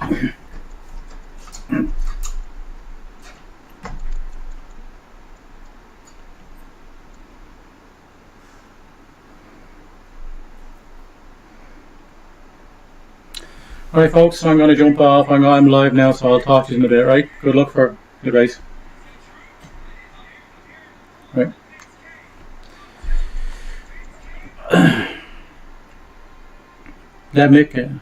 Alright folks, so I'm going to jump off. I'm live now, so I'll talk to you in a bit, right? Good luck for the race. Right. That Mick.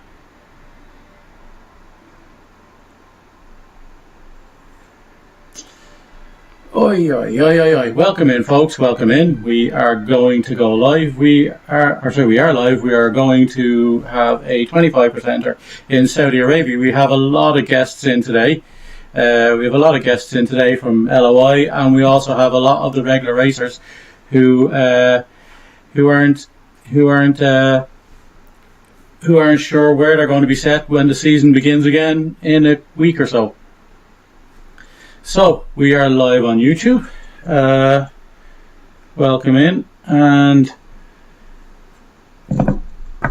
Oi, oi, oi, oi, oi. Welcome in, folks. Welcome in. We are going to go live. We are live. We are going to have a 25%er in Saudi Arabia. We have a lot of guests in today. We have a lot of guests in today from LOI, and we also have a lot of the regular racers who aren't sure where they're going to be set when the season begins again in a week or so. So, we are live on YouTube. Welcome in, and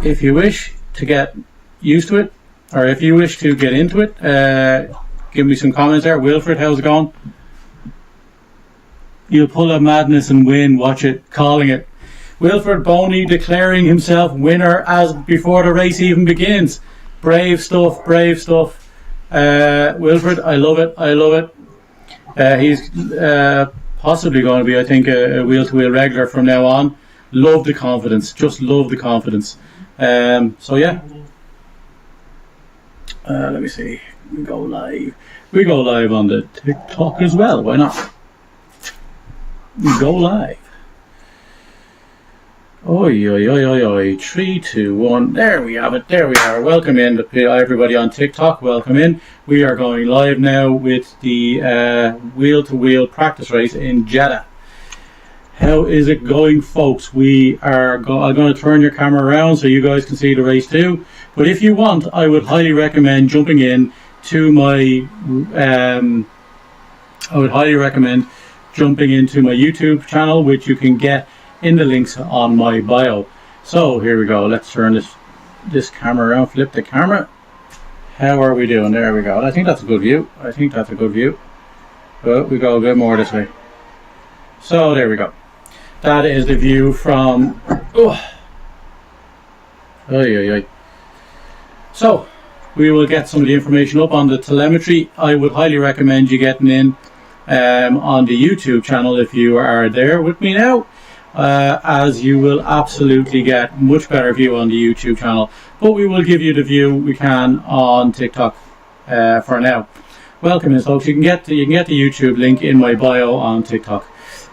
if you wish to get used to it, or if you wish to get into it, give me some comments there. Wilfred, how's it going? You'll pull a madness and win, watch it, calling it. Wilfred Boney declaring himself winner as before the race even begins. Brave stuff, brave stuff. Wilfred, I love it, I love it. He's possibly going to be, I think, a wheel-to-wheel regular from now on. Love the confidence, just love the confidence. So yeah. Let me see. We go live. We go live on the TikTok as well. Why not? We go live. Oi, oi, oi, oi, oi. 3, 2, 1. There we have it. There we are. Welcome in, everybody on TikTok. Welcome in. We are going live now with the wheel-to-wheel practice race in Jeddah. How is it going, folks? I'm going to turn your camera around so you guys can see the race too. But if you want, I would highly recommend jumping in to my. I would highly recommend jumping into my YouTube channel, which you can get in the links on my bio. So here we go. Let's turn this camera around. Flip the camera. How are we doing? There we go. I think that's a good view. I think that's a good view. But we go a bit more this way. So there we go. That is the view from. So we will get some of the information up on the telemetry. I would highly recommend you getting in on the YouTube channel if you are there with me now. As you will absolutely get much better view on the YouTube channel, but we will give you the view we can on TikTok for now. Welcome in, folks. You can get the YouTube link in my bio on TikTok.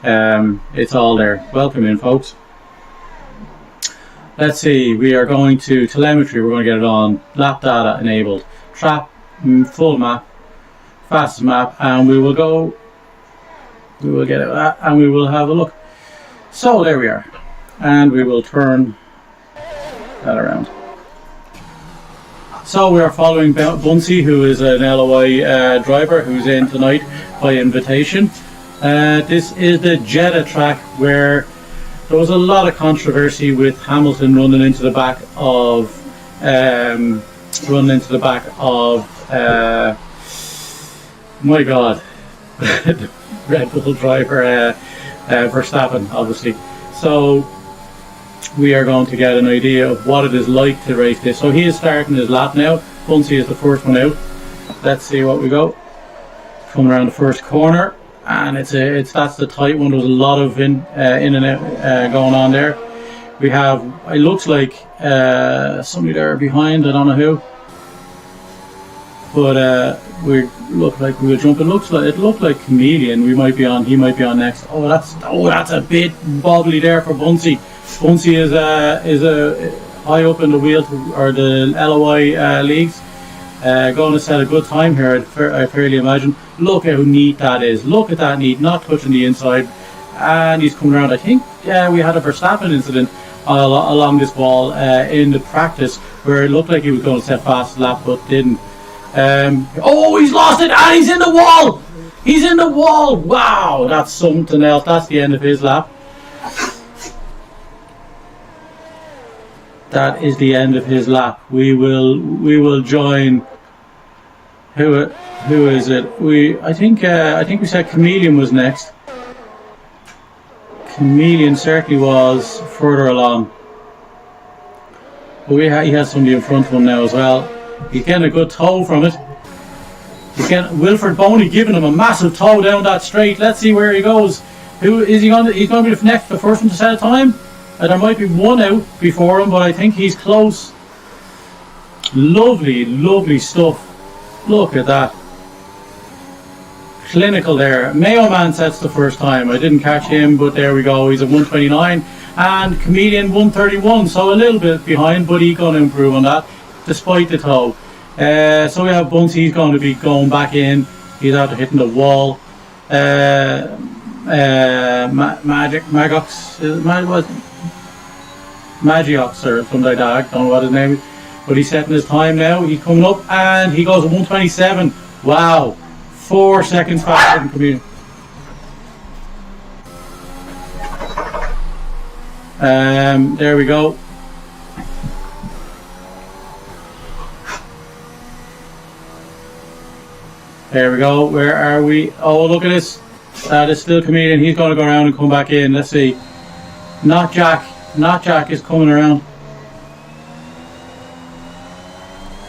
It's all there. Welcome in, folks. Let's see. We are going to telemetry. We're going to get it on lap data enabled, trap, full map, fastest map, and we will go. We will get it and we will have a look. So there we are, and we will turn that around. So we are following Bunsey, who is an LOI driver who's in tonight by invitation. This is the Jeddah track where there was a lot of controversy with Hamilton running into the back of my God, the Red Bull driver. Verstappen, obviously. So we are going to get an idea of what it is like to race this. So he is starting his lap now. Bunsey is the first one out. Let's see what we go. Coming around the first corner, and that's the tight one. There's a lot of in and out going on there. We have, it looks like somebody there behind. I don't know who, but we look like we were jumping. It looked like Chameleon. He might be on next. Oh, that's a bit bobbly there for Bunsey. Bunsey is a high up in the wheel or the LOI leagues. Going to set a good time here, I fairly imagine. Look how neat that is. Look at that neat, not touching the inside. And he's coming around. I think we had a Verstappen incident along this wall in the practice where it looked like he was going to set fast lap but didn't. He's lost it, and he's in the wall. He's in the wall. Wow, that's something else. That's the end of his lap. That is the end of his lap. We will join Who is it? I think we said Chameleon was next. Chameleon certainly was further along. But he has somebody in front of him now as well. He's getting a good toe from it. Wilfred Boney giving him a massive toe down that straight. Let's see where he goes. Who is he going to? He's going to be the first one to set a time. There might be one out before him, but I think he's close. Lovely, lovely stuff. Look at that. Clinical there. Mayo Man sets the first time. I didn't catch him, but there we go. He's at 129. And Chameleon 131. So a little bit behind, but he's going to improve on that, despite the toe. So we have Bunsey. He's going to be going back in. He's after hitting the wall. Magiox or something like that. I don't know what his name is. But he's setting his time now. He's coming up and he goes at 127. Wow. 4 seconds faster than Chameleon. There we go. There we go. Where are we? Oh, look at this. That is still Chameleon. He's going to go around and come back in. Let's see. Not Jack is coming around.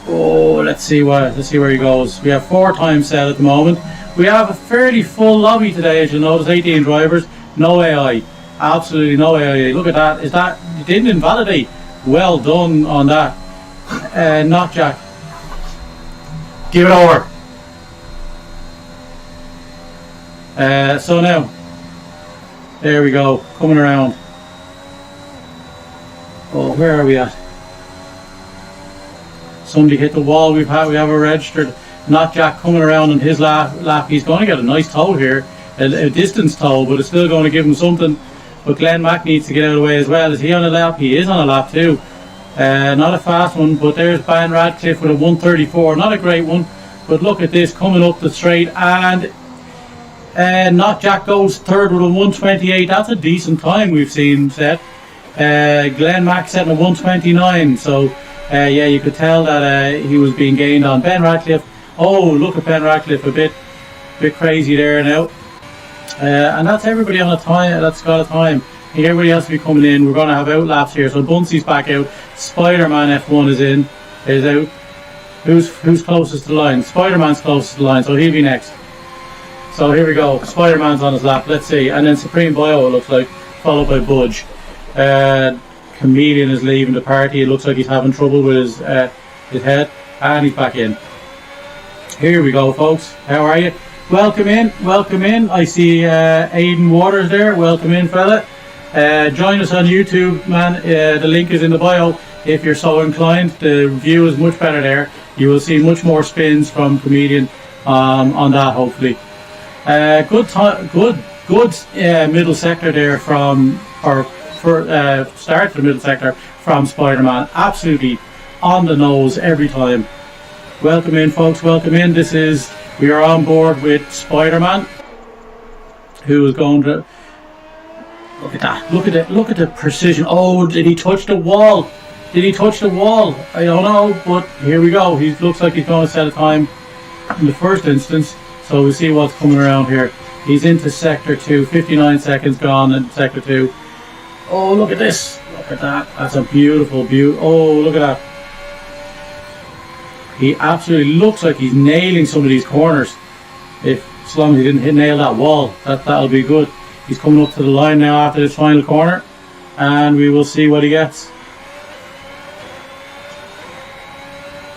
Oh, let's see where he goes. We have 4 times set at the moment. We have a fairly full lobby today, as you'll notice. 18 drivers, no AI, absolutely no AI. Look at that. Is that it didn't invalidate? Well done on that. Not Jack. Give it over. So now, there we go, coming around. Oh, where are we at? Somebody hit the wall. We have a registered. Not Jack coming around on his lap. He's going to get a nice toe here, a distance toe, but it's still going to give him something. But Glenn Mack needs to get out of the way as well. Is he on a lap? He is on a lap too. Not a fast one, but there's Ben Radcliffe with a 134. Not a great one, but look at this coming up the straight, and Not Jack goes third with a 128. That's a decent time we've seen set. Glenn Mack setting a 129. So yeah, you could tell that he was being gained on. Ben Radcliffe. Oh, look at Ben Radcliffe, a bit crazy there now. And that's everybody on a time. That's got a time. I think everybody else will be coming in. We're going to have outlaps here. So Bunsey's back out. Spider-Man F1 is out. Who's closest to the line? Spider-Man's closest to the line, so he'll be next. So here we go. Spider-Man's on his lap. Let's see. And then Supreme Bio, it looks like, followed by Budge. Chameleon is leaving the party. It looks like he's having trouble with his head. And he's back in. Here we go, folks. How are you? Welcome in. Welcome in. I see Aidan Waters there. Welcome in, fella. Join us on YouTube, man. The link is in the bio. If you're so inclined, the view is much better there. You will see much more spins from Chameleon on that, hopefully. Good middle sector there from, start to the middle sector from Spider-Man. Absolutely on the nose every time. Welcome in, folks. Welcome in. We are on board with Spider-Man, who is going to. Look at that. Look at the precision. Oh, did he touch the wall? Did he touch the wall? I don't know, but here we go. He looks like he's going to set a time in the first instance. So we'll see what's coming around here. He's into Sector 2. 59 seconds gone in Sector 2. Oh, look at this. Look at that. That's a beautiful. Oh, look at that. He absolutely looks like he's nailing some of these corners. As long as he didn't nail that wall, that'll be good. He's coming up to the line now after this final corner, and we will see what he gets.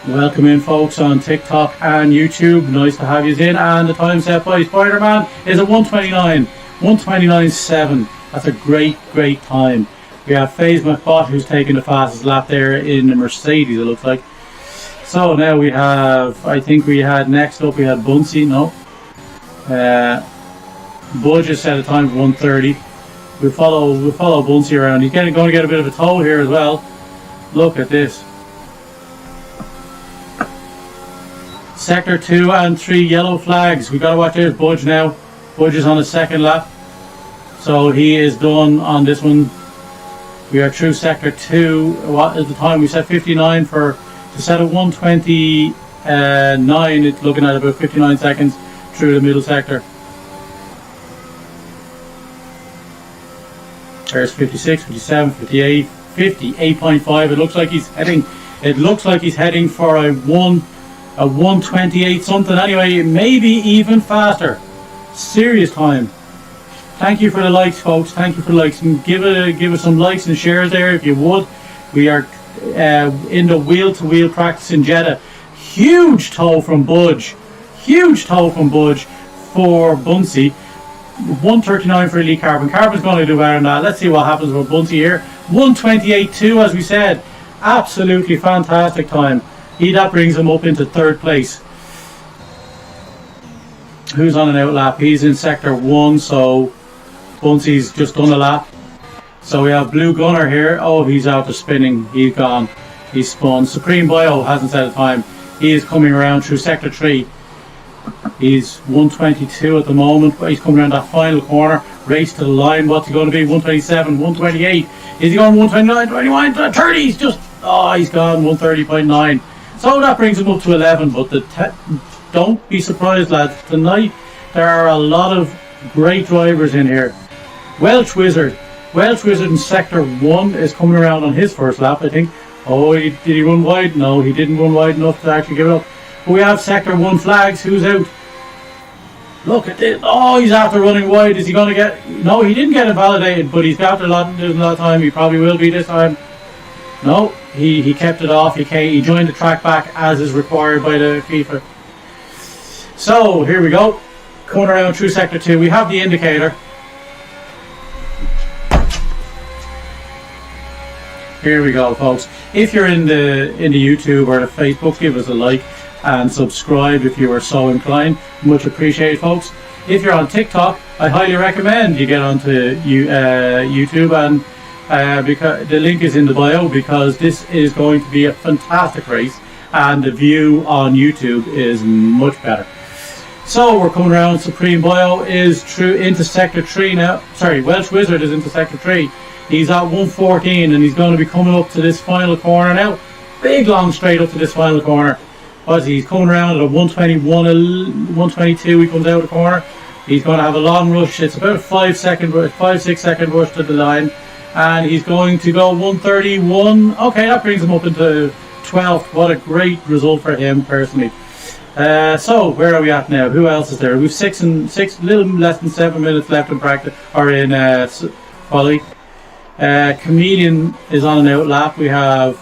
Welcome in, folks, on TikTok and YouTube. Nice to have you in. And the time set by Spider-Man is a 129. 129.7. That's a great time. We have FaZe McBot, who's taking the fastest lap there in the Mercedes, it looks like. So now we have, I think we had next up, we had Bunsey. No. Budge has set a time of 130. We'll follow Bunsey around. He's going to get a bit of a toe here as well. Look at this. Sector 2 and 3 yellow flags. We've got to watch out. Budge now. Budge is on his second lap. So he is done on this one. We are through Sector 2. What is the time? We set 59 to set a 128. 59.9. It's looking at about 59 seconds through the middle sector. There's 56, 57, 58, 58.5. It looks like he's heading. It looks like he's heading for a 128 something. Anyway, maybe even faster. Serious time. Thank you for the likes, folks. Thank you for the likes. And give us some likes and shares there if you would. We are in the wheel-to-wheel practice in Jeddah. Huge toe from Budge. Huge toe from Budge for Bunsey. 139 for Elite Carbon. Carbon's going to do better than that. Let's see what happens with Bunsey here. 128.2, as we said. Absolutely fantastic time. That brings him up into third place. Who's on an out lap? He's in sector 1, so Bunsey's just done a lap. So we have Blue Gunner here. Oh, he's out of spinning. He's gone. He's spun. Supreme Bio hasn't set a time. He is coming around through sector 3. He's 122 at the moment, but he's coming around that final corner. Race to the line. What's he going to be? 127, 128. Is he going 129, 21, 30? He's just, he's gone 130.9. So that brings him up to 11. But don't be surprised, lads. Tonight there are a lot of great drivers in here. Welsh Wizard in sector 1 is coming around on his first lap, I think. Oh, did he run wide? No, he didn't run wide enough to actually give it up. But we have sector 1 flags. Who's out? Look at this. Oh, he's after running wide. Is he going to get... No, he didn't get invalidated, but he's got a lot of time. He probably will be this time. No, he kept it off. He joined the track back as is required by the FIFA. So, here we go. Coming around through sector 2. We have the indicator. Here we go, folks. If you're in the YouTube or the Facebook, give us a like and subscribe if you are so inclined. Much appreciated, folks. If you're on TikTok, I highly recommend you get onto YouTube, and because the link is in the bio, because this is going to be a fantastic race and the view on YouTube is much better. So we're coming around. Supreme Bio is through into sector 3 now. Sorry, Welsh Wizard is into sector 3. He's at 114 and he's going to be coming up to this final corner now. Big long straight up to this final corner. He's coming around at a 121, 122. He comes out of the corner. He's going to have a long rush. It's about a 5-6 second rush to the line. And he's going to go 131. Okay, that brings him up into 12th. What a great result for him personally. So where are we at now? Who else is there? We've six, little less than 7 minutes left in practice, or in quality. Chameleon is on an out lap. We have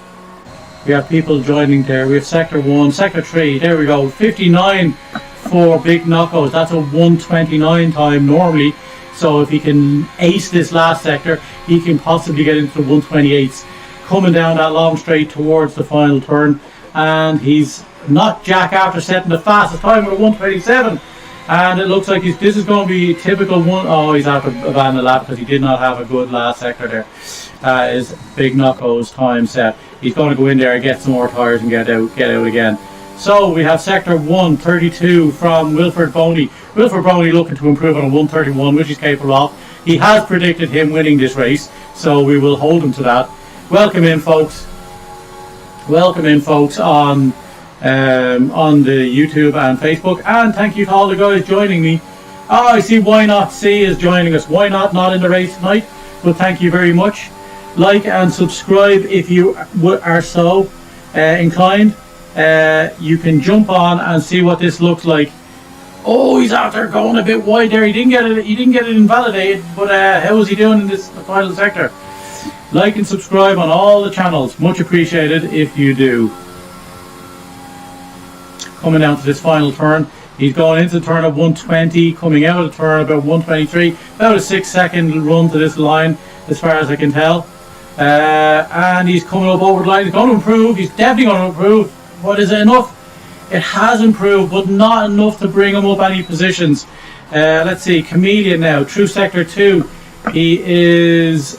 people joining there. We have sector 1, sector 3. There we go. 59 for Big Knockos. That's a 129 time normally. So if he can ace this last sector, he can possibly get into the 128s. Coming down that long straight towards the final turn, and he's not Jack after setting the fastest time with a 127. And it looks like this is going to be typical one. Oh, he's after abandoning the lap because he did not have a good last sector there. That is Big Knocko's time set. He's going to go in there and get some more tyres and get out again. So we have sector 132 from Wilfred Boney. Wilfred Boney looking to improve on a 131, which he's capable of. He has predicted him winning this race, so we will hold him to that. Welcome in, folks. Welcome in, folks, on the YouTube and Facebook, and thank you to all the guys joining me. Oh, I see Why Not C is joining us. Why not in the race tonight? But thank you very much. Like and subscribe if you are so inclined. You can jump on and see what this looks like. Oh, he's after going a bit wide there. He didn't get it invalidated, but how is he doing in this final sector? Like and subscribe on all the channels. Much appreciated if you do. Coming down to this final turn, he's going into the turn at 120, coming out of the turn about 123, about a 6 second run to this line as far as I can tell, and he's coming up over the line. He's going to improve. He's definitely going to improve. What is it, enough? It has improved, but not enough to bring him up any positions. Let's see, Chameleon now through sector 2. He's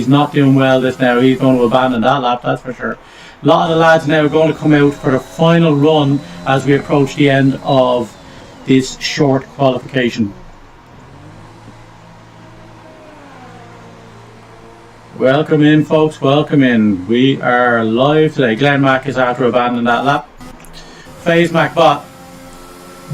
not doing well this now. He's going to abandon that lap, that's for sure. A lot of the lads now are going to come out for the final run as we approach the end of this short qualification. Welcome in, folks, welcome in. We are live today. Glenn Mack is after abandoning that lap. FaZe MacBot.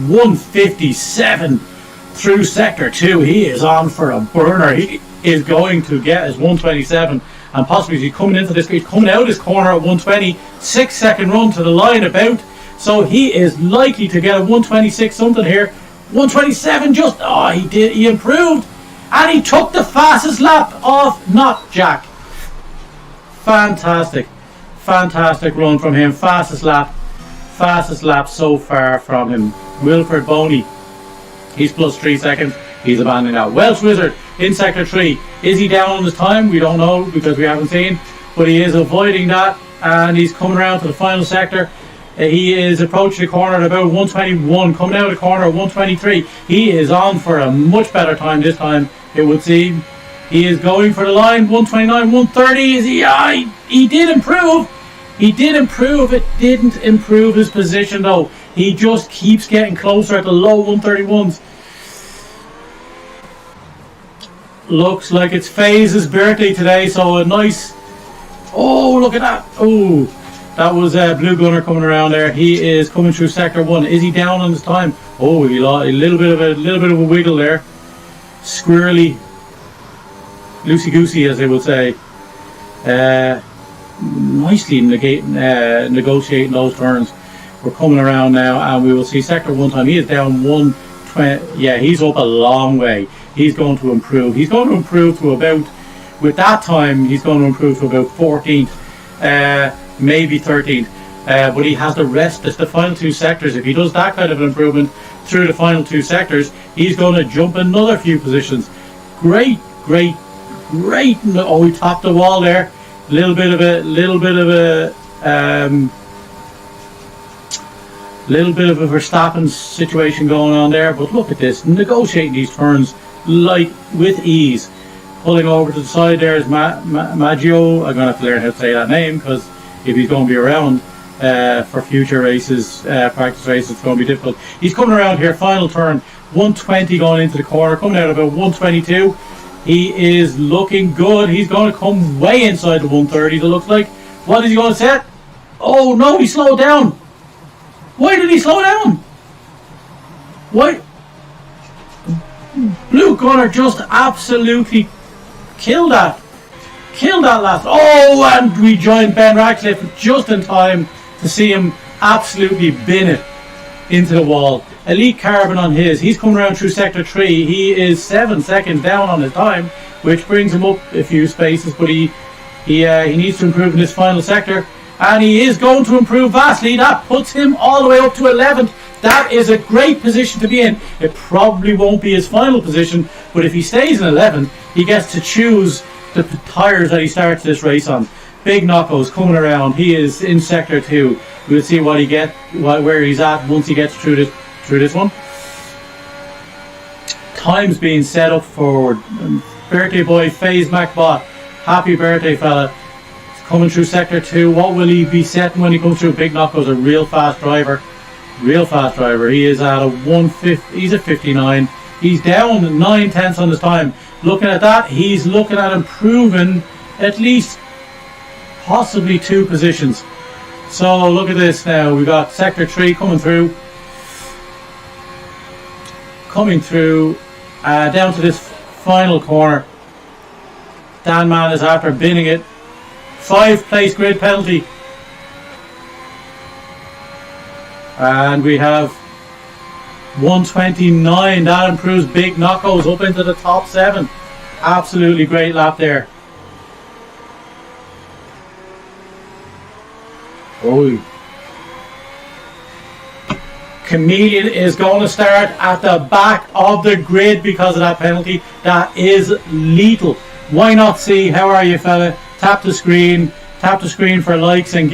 157 through sector 2. He is on for a burner. He is going to get his 127, and possibly he's coming into this, he's coming out of his corner at 120. 6-second run to the line about, so he is likely to get a 126 something here. 127 just, oh, he improved, and he took the fastest lap off not Jack. Fantastic run from him. Fastest lap so far from him. Wilfred Boney, he's plus 3 seconds. He's abandoning that. Welsh Wizard in sector 3. Is he down on his time? We don't know because we haven't seen, but he is avoiding that, and he's coming around to the final sector. He is approaching the corner at about 121, coming out of the corner at 123. He is on for a much better time this time, it would seem. He is going for the line. 129, 130. Is he? He did improve. He did improve. It didn't improve his position though. He just keeps getting closer at the low 131s. Looks like it's FaZe's birthday today, so a nice... Oh, look at that. Oh, that was Blue Gunner coming around there. He is coming through sector 1. Is he down on his time? Oh, he lost a little bit of a wiggle there. Squirrely, loosey goosey, as they would say. Nicely negotiating those turns. We're coming around now, and we will see sector 1 time. He is down 120. Yeah, he's up a long way. He's going to improve. He's going to improve to about, with that time, he's going to improve to about 14th, maybe 13th. But he has the rest, the final 2 sectors. If he does that kind of an improvement through the final 2 sectors, he's going to jump another few positions. Great. Oh, he topped the wall there. Little bit of a Verstappen situation going on there. But look at this, negotiating these turns like with ease. Pulling over to the side there is Maggio. I'm going to have to learn how to say that name, because if he's going to be around for future races, practice races, it's going to be difficult. He's coming around here, final turn, 120 going into the corner, coming out about 122. He is looking good. He's going to come way inside the 130s, it looks like. What is he going to set? Oh no, he slowed down. Why did he slow down? Why? Blue Gunner just absolutely killed that last. Oh, and we joined Ben Ratcliffe just in time to see him absolutely bin it into the wall. Elite Carbon on his. He's coming around through sector 3. He is 7 seconds down on his time, which brings him up a few spaces, but he needs to improve in this final sector, and he is going to improve vastly. That puts him all the way up to 11th. That is a great position to be in. It probably won't be his final position, but if he stays in 11th, he gets to choose the tyres that he starts this race on. Big Knockos coming around. He is in sector 2. We'll see what he gets, where he's at once he gets through this one. Time's being set up for birthday boy FaZe MacBot. Happy birthday, fella. He's coming through sector 2. What will he be setting when he comes through? Big Knocko's a real fast driver. He is at a 150. He's at 59. He's down 9/10 on his time. Looking at that, he's looking at improving at least possibly 2 positions. So look at this now. We've got sector 3 coming through down to this final corner. Dan Man is after binning it. 5 place grid penalty. And we have 129. That improves Big Knockos up into the top 7. Absolutely great lap there. Oh, Chameleon is going to start at the back of the grid because of that penalty. That is lethal. Why not see? How are you, fella? Tap the screen for likes and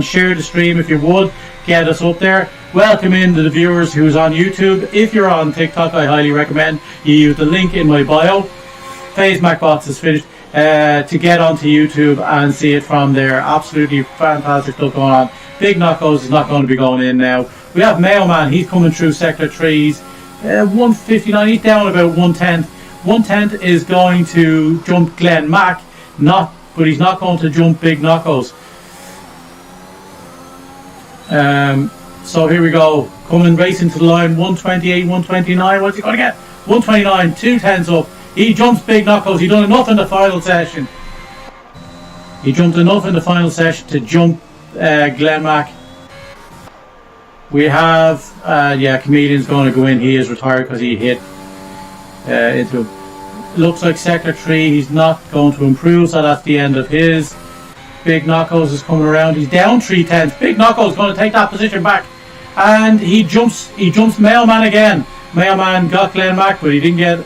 share the stream if you would. Get us up there. Welcome in to the viewers who's on YouTube. If you're on TikTok, I highly recommend you use the link in my bio. FaZe MacBots is finished to get onto YouTube and see it from there. Absolutely fantastic stuff going on. Big Knockos is not going to be going in now. We have Mayo Man. He's coming through sector 3s. 159. He's down about 110. 110 is going to jump Glenn Mack, but he's not going to jump Big Knockos. So here we go. Coming racing to the line. 128, 129. What's he going to get? 129. 2 tenths up. He jumps big knuckles. He done enough in the final session. He jumped enough in the final session to jump Glenmac. We have, Comedian's going to go in. He is retired because he hit into him. Looks like sector 3. He's not going to improve, so that's the end of his. Big Knuckles is coming around. He's down 3 tenths. Big Knuckles is going to take that position back. And he jumps Mailman again. Mailman got Glenmac, but he didn't get...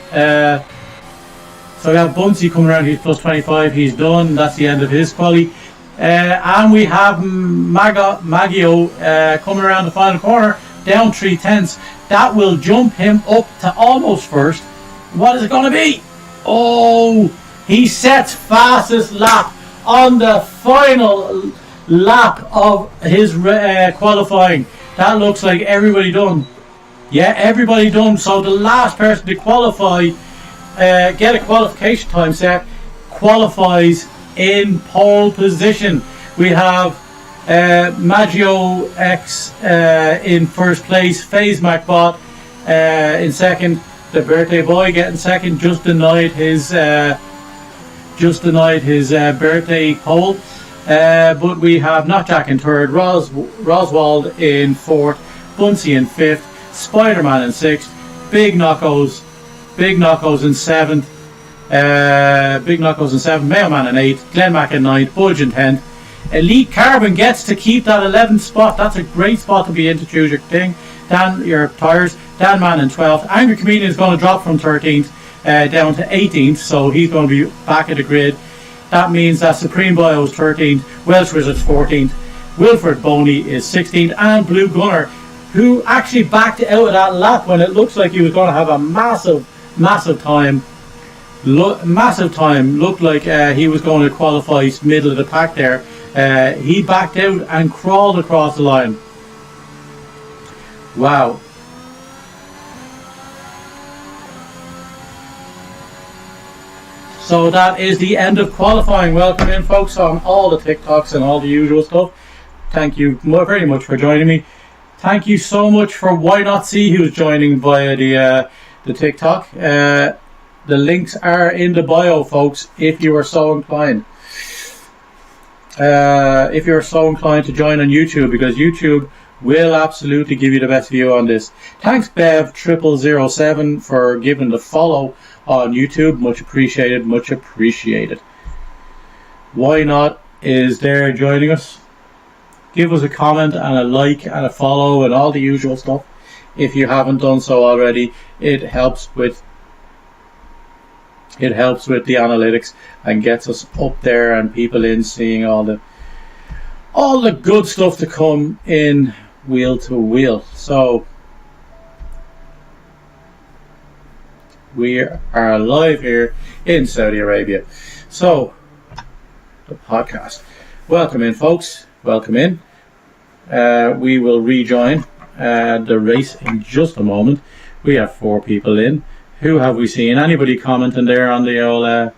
so we have Bunsey coming around. He's plus 25. He's done. That's the end of his quali. And we have Maggio coming around the final corner, down 3 tenths. That will jump him up to almost first. What is it going to be? Oh, he sets fastest lap on the final lap of his qualifying. That looks like everybody done. Yeah, everybody done. So the last person to qualify, get a qualification time set, qualifies in pole position. We have Maggio X in first place, FaZe MacBot in second. The birthday boy getting second, just denied his birthday pole. But we have Notjack in third, Roswald in fourth, Bunsey in fifth, Spider-Man in sixth, Big Knuckles in seventh, Mailman in eighth, Glenmac in ninth, Budge in 10th. Elite Carbon gets to keep that 11th spot. That's a great spot to be in to choose your thing. Dan, your tires. Dan Man in 12th. Angry Comedian is going to drop from 13th down to 18th, so he's going to be back at the grid. That means that Supreme Bio is 13th, Welsh Wizards 14th, Wilfred Boney is 16th, and Blue Gunner, who actually backed out of that lap when it looks like he was going to have a massive time. Looked like he was going to qualify middle of the pack there. He backed out and crawled across the line. Wow. So that is the end of qualifying. Welcome in, folks, on all the TikToks and all the usual stuff. Thank you very much for joining me. Thank you so much for Why Not See who's joining via the TikTok. The links are in the bio, folks, if you are so inclined. If you're so inclined to join on YouTube, because YouTube will absolutely give you the best view on this. Thanks Bev0007 for giving the follow on YouTube. Much appreciated, much appreciated. Why Not is there joining us. Give us a comment and a like and a follow and all the usual stuff if you haven't done so already. It helps with the analytics and gets us up there and people in seeing all the good stuff to come in wheel to wheel. So we are live here in Saudi Arabia. So the podcast. Welcome in, folks. Welcome in. We will rejoin the race in just a moment. We have 4 people in. Who have we seen? Anybody commenting there on the old?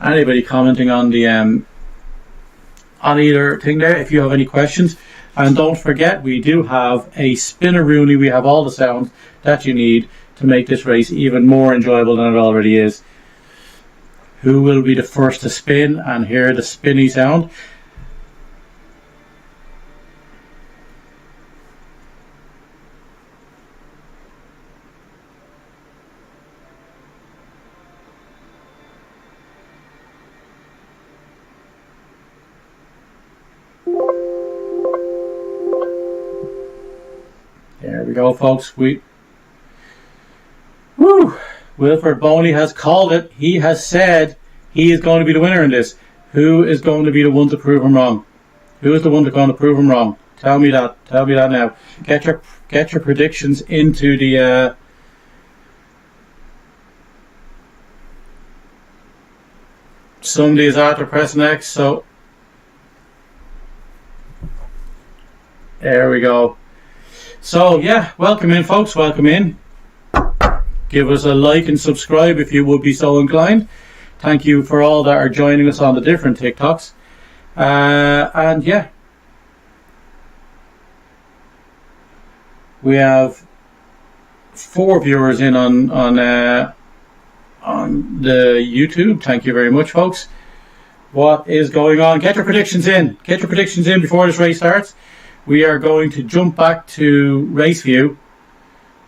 Anybody commenting on the on either thing there? If you have any questions, and don't forget, we do have a spinner Rooney. We have all the sounds that you need to make this race even more enjoyable than it already is. Who will be the first to spin and hear the spinny sound? There we go, folks. Wilfred Boney has called it. He has said he is going to be the winner in this. Who is going to be the one to prove him wrong? Who is the one that's going to prove him wrong? Tell me that. Tell me that now. Get your predictions into the somebody is after pressing X, so there we go. So yeah, welcome in, folks. Welcome in. Give us a like and subscribe if you would be so inclined. Thank you for all that are joining us on the different TikToks. And yeah, We have 4 viewers in on the YouTube. Thank you very much, folks. What is going on? Get your predictions in. Get your predictions in before this race starts. We are going to jump back to race view.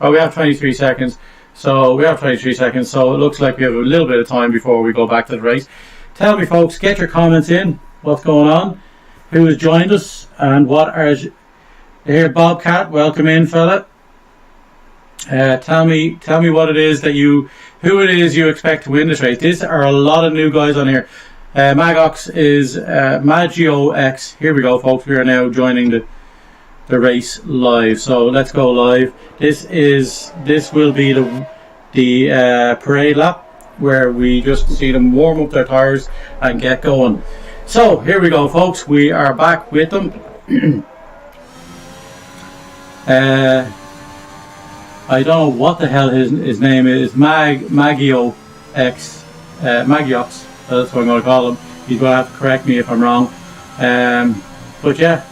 Oh, we have 23 seconds. So it looks like we have a little bit of time before we go back to the race. Tell me, folks, get your comments in. What's going on? Who has joined us? And what are... Here, Bobcat, welcome in, fella. Tell me what it is that who it is you expect to win this race. There are a lot of new guys on here. Magox is Magio X. Here we go, folks. We are now joining the race live. So let's go live. This will be the parade lap where we just see them warm up their tires and get going. So here we go, folks. We are back with them. I don't know what the hell his name is. Magio X. Magiox. That's what I'm going to call him. He's going to have to correct me if I'm wrong. But yeah,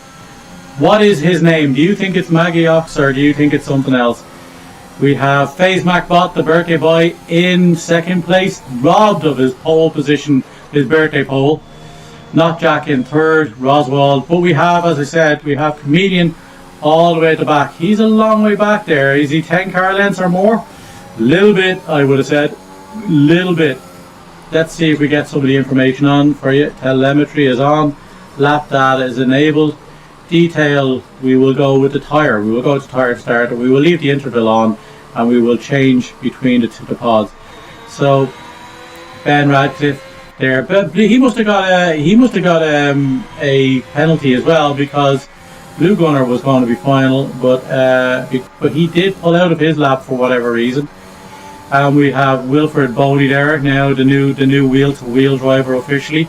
what is his name? Do you think it's Magiox or do you think it's something else? We have FaZe MacBot, the birthday boy, in second place, robbed of his pole position, his birthday pole. Not Jack in third, Roswald. But we have, as I said, we have Comedian all the way at the back. He's a long way back there. Is he 10 car lengths or more? Little bit, I would have said. Little bit. Let's see if we get some of the information on for you. Telemetry is on. Lap data is enabled. Detail, we will go with the tyre. We will go to tyre starter. We will leave the interval on and we will change between the pods. So Ben Radcliffe there, but he must have got a penalty as well because Blue Gunner was going to be final, but he did pull out of his lap for whatever reason. And we have Wilfred Boney there now, the new wheel-to-wheel driver officially.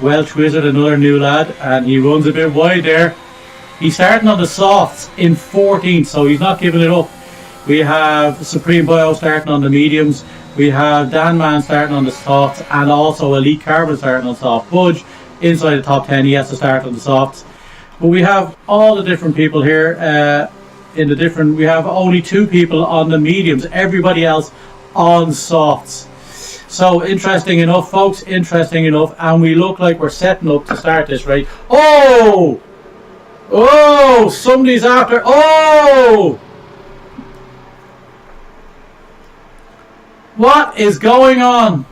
Welsh Wizard, another new lad, and he runs a bit wide there. He's starting on the softs in 14th, so he's not giving it up. We have Supreme Bio starting on the mediums. We have Dan Man starting on the softs, and also Elite Carbon starting on soft. Budge inside the top 10, he has to start on the softs. But we have all the different people here. We have only 2 people on the mediums. Everybody else on softs. So interesting enough, folks. Interesting enough, and we look like we're setting up to start this race. Oh! Oh! Somebody's after. Oh! What is going on?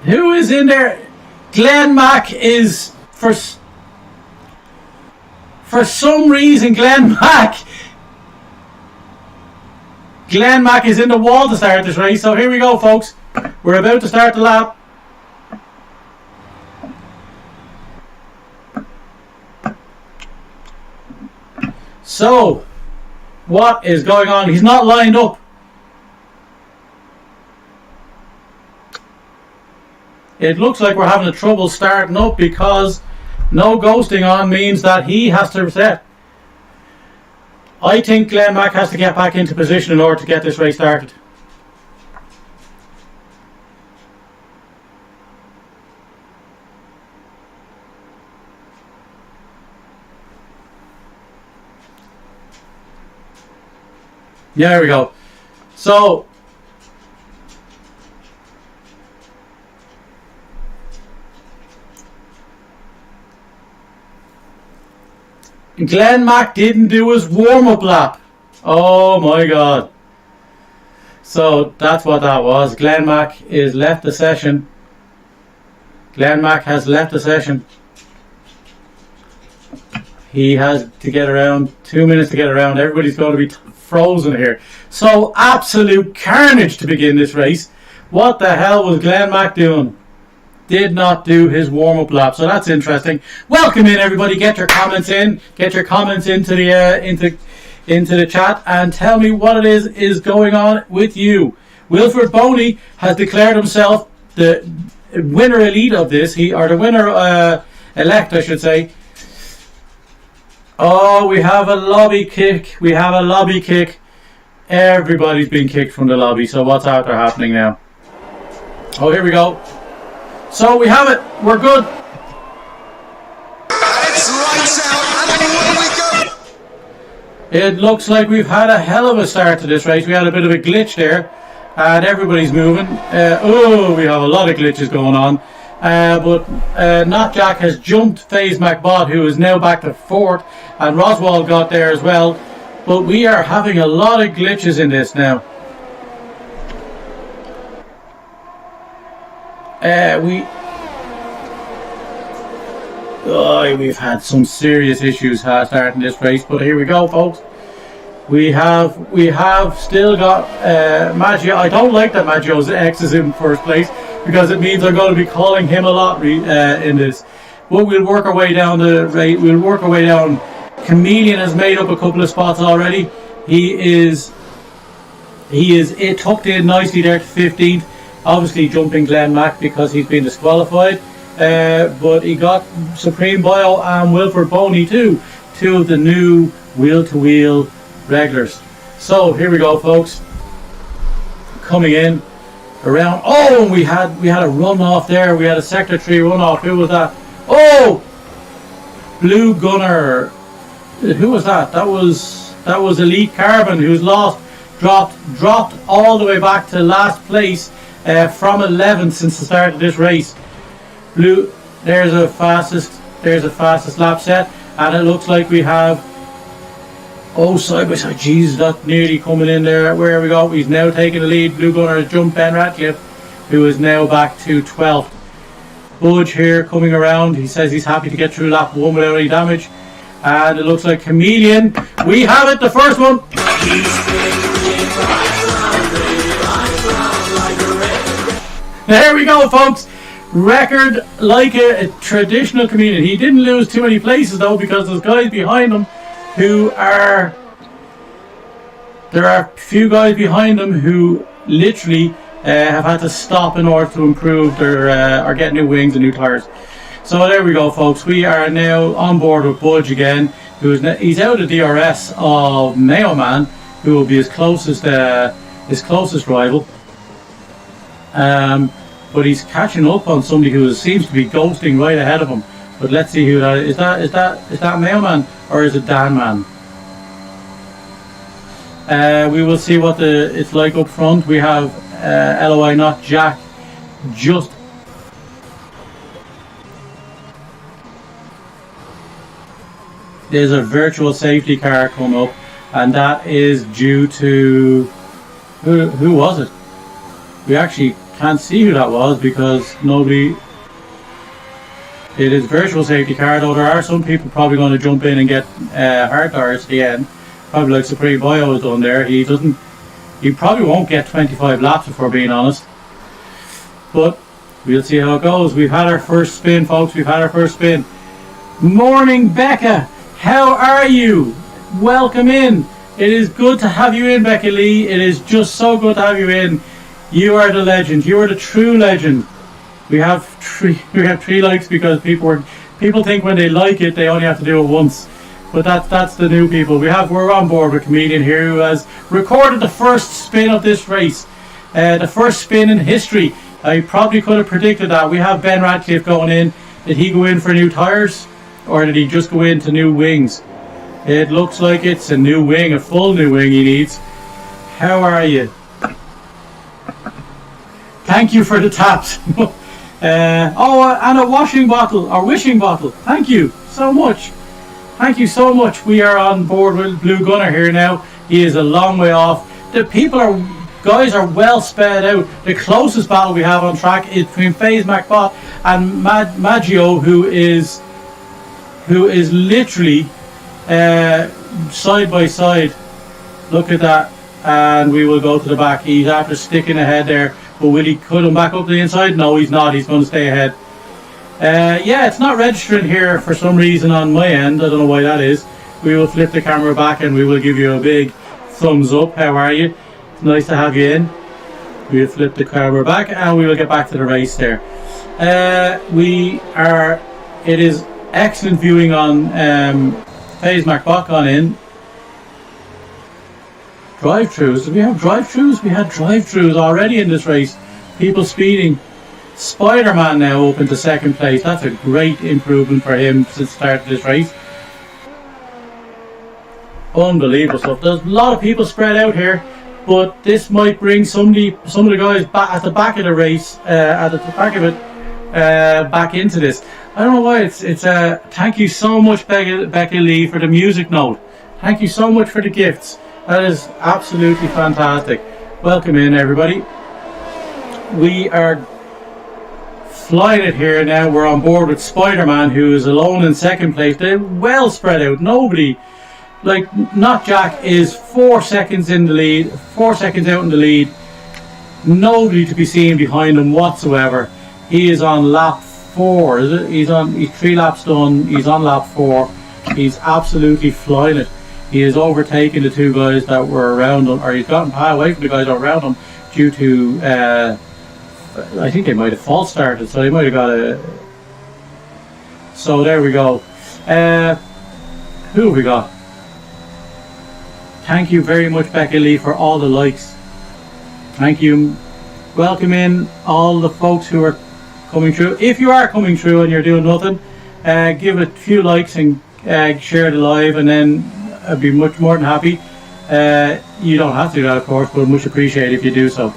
Who is in there? Glenn Mack is for some reason. Glenn Mack is in the wall to start this race. So here we go, folks. We're about to start the lap. So, what is going on? He's not lined up. It looks like we're having a trouble starting up because no ghosting on means that he has to reset. I think Glenn Mack has to get back into position in order to get this race started. Yeah, there we go. So, Glenn Mack didn't do his warm-up lap. Oh my God. So that's what that was. Glenn Mack is left the session. Glenn Mack has left the session. He has to get around, 2 minutes to get around. Everybody's going to be frozen here. So absolute carnage to begin this race. What the hell was Glenn Mack doing? Did not do his warm-up lap. So that's interesting. Welcome in, everybody. Get your comments in. Get your comments into the chat and tell me what it is going on with you. Wilfred Boney has declared himself the winner elite of this. The winner elect, I should say. Oh, we have a lobby kick. We have a lobby kick. Everybody's been kicked from the lobby. So what's after happening now? Oh, here we go. So we have it. We're good. It looks like we've had a hell of a start to this race. We had a bit of a glitch there, and everybody's moving. We have a lot of glitches going on. But Not Jack has jumped FaZe MacBot, who is now back to 4th, and Roswell got there as well. But we are having a lot of glitches in this now. We've had some serious issues starting this race, but here we go, folks. We have still got Maggio. I don't like that Maggio's X is in first place, because it means I'm going to be calling him a lot in this. But we'll work our way down the rate. We'll work our way down. Chameleon has made up a couple of spots already. He is it tucked in nicely there to 15th. Obviously jumping Glenn Mack because he's been disqualified. But he got Supreme Bio and Wilford Boney too, two of the new wheel-to-wheel regulars. So here we go, folks. Coming in around. Oh, and we had a runoff there. We had a Sector 3 runoff. Who was that? Oh, Blue Gunner. Who was that? That was Elite Carbon, who's dropped all the way back to last place from 11th since the start of this race. Blue, there's a fastest lap set, and it looks like we have side by side. Jesus, that's nearly coming in there. Where we go? He's now taking the lead. Blue Gunner has jumped Ben Ratcliffe, who is now back to 12th. Budge here coming around. He says he's happy to get through lap 1 without any damage. And it looks like Chameleon. We have it, the first one. There we go, folks. Record like a traditional Chameleon. He didn't lose too many places though, because there's guys behind him there are a few guys behind him who literally have had to stop in order to improve their or get new wings and new tires. So there we go, folks. We are now on board with Budge again. He's out of DRS of Mayo Man, who will be his closest rival. But he's catching up on somebody who seems to be ghosting right ahead of him. But let's see who that is. Is that Mayo Man or is it Dan Man? We will see what it's like up front. We have LOI Not Jack just there's a virtual safety car coming up, and that is due to who was it? We actually can't see who that was because nobody. It is virtual safety car, though there are some people probably going to jump in and get hard tires at the end, probably like Supreme Bio has done there. He probably won't get 25 laps if we're being honest, but we'll see how it goes. We've had our first spin, folks. We've had our first spin. Morning, Becca. How are you? Welcome in. It is good to have you in, Becca Lee. It is just so good to have you in. You are the legend. You are the true legend. We have three likes because people think when they like it they only have to do it once. But that's the new people. We're on board with a comedian here who has recorded the first spin of this race. The first spin in history. I probably could have predicted that. We have Ben Ratcliffe going in. Did he go in for new tires? Or did he just go into new wings? It looks like it's a new wing, a full new wing he needs. How are you? Thank you for the taps. And a washing bottle, or wishing bottle. Thank you so much. Thank you so much. We are on board with Blue Gunner here now. He is a long way off. The guys are well sped out. The closest battle we have on track is between FaZe MacBot and Maggio, who is literally side by side. Look at that. And we will go to the back. He's after sticking ahead there. But will he cut him back up to the inside? No, he's not. He's going to stay ahead. Yeah, it's not registering here for some reason on my end. I don't know why that is. We will flip the camera back and we will give you a big thumbs up. How are you? It's nice to have you in. We'll flip the camera back and we will get back to the race there. It is excellent viewing on FaZe MacBot on in. Drive-thrus. Did we have drive-thrus? We had drive-thrus already in this race. People speeding. Spider-Man now up into second place. That's a great improvement for him since the start of this race. Unbelievable stuff. There's a lot of people spread out here, but this might bring some of the guys back at the back of the race, at the back of it, back into this. I don't know why. It's thank you so much, Becky Lee, for the music note. Thank you so much for the gifts. That is absolutely fantastic. Welcome in, everybody. We are flying it here now. We're on board with Spider-Man, who is alone in second place. They're well spread out. Nobody, like, not Jack, is 4 seconds in the lead, 4 seconds out in the lead. Nobody to be seen behind him whatsoever. He is on lap 4, is it? He's 3 laps done. He's on lap 4. He's absolutely flying it. He has overtaken the 2 guys that were around him, or he's gotten away from the guys that were around him due to, I think they might have false started, so they might have got a... So there we go. Who have we got? Thank you very much, Becky Lee, for all the likes. Thank you. Welcome in all the folks who are coming through. If you are coming through and you're doing nothing, give it a few likes and share the live, and then I'd be much more than happy. You don't have to do that, of course, but much appreciated if you do so.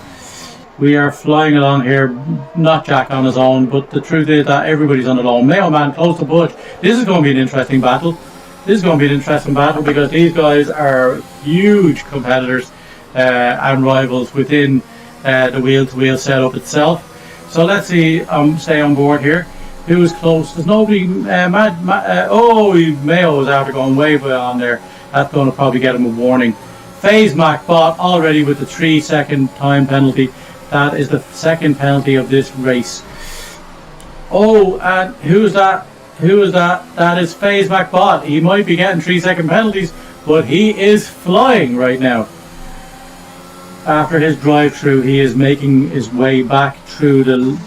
We are flying along here, not Jack on his own, but the truth is that everybody's on their own. Mayo Man close to Budge. This is going to be an interesting battle. This is going to be an interesting battle because these guys are huge competitors and rivals within the wheel-to-wheel setup itself. So let's see, stay on board here. Who is close? There's nobody. Mayo is after going way on there. That's going to probably get him a warning. FaZe MacBot already with the 3-second time penalty. That is the second penalty of this race. Oh, and who is that? Who is that? That is FaZe MacBot. He might be getting 3-second penalties, but he is flying right now. After his drive-through, he is making his way back through the...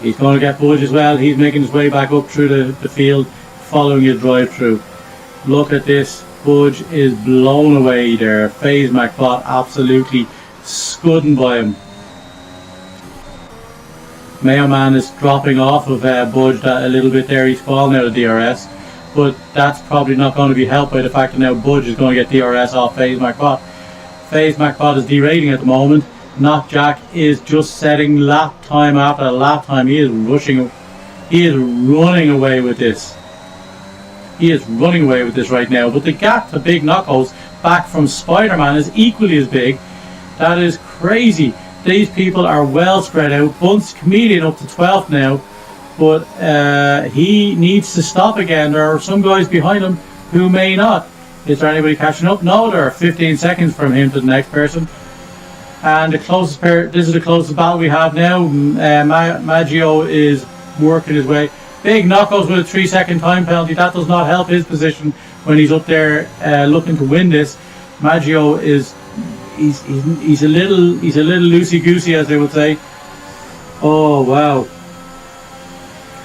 he's going to get Budge as well. He's making his way back up through the field, following his drive-through. Look at this. Budge is blown away there. FaZe MacBot absolutely scudding by him. Mayo Man is dropping off of Budge that a little bit there. He's falling out of DRS, but that's probably not going to be helped by the fact that now Budge is going to get DRS off FaZe MacBot. FaZe MacBot is derating at the moment. Not Jack is just setting lap time after lap time. He is rushing. He is running away with this. He is running away with this right now. But the gap to Big Knuckles back from Spider-Man is equally as big. That is crazy. These people are well spread out. Bunt's Comedian up to 12th now. But he needs to stop again. There are some guys behind him who may not. Is there anybody catching up? No, there are 15 seconds from him to the next person. And the closest pair, this is the closest battle we have now. Maggio is working his way. Big Knuckles with a 3-second time penalty. That does not help his position when he's up there looking to win this. Maggio is he's a little loosey goosey, as they would say. Oh wow!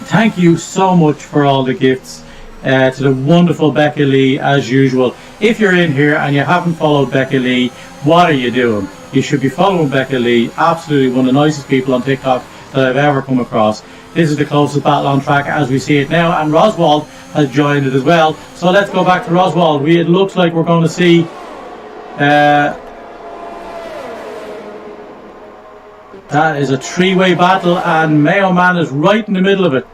Thank you so much for all the gifts to the wonderful Becky Lee as usual. If you're in here and you haven't followed Becky Lee, what are you doing? You should be following Becky Lee. Absolutely one of the nicest people on TikTok that I've ever come across. This is the closest battle on track as we see it now, and Roswald has joined it as well. So let's go back to Roswald. It looks like we're going to see that is a 3-way battle, and Mayo Man is right in the middle of it.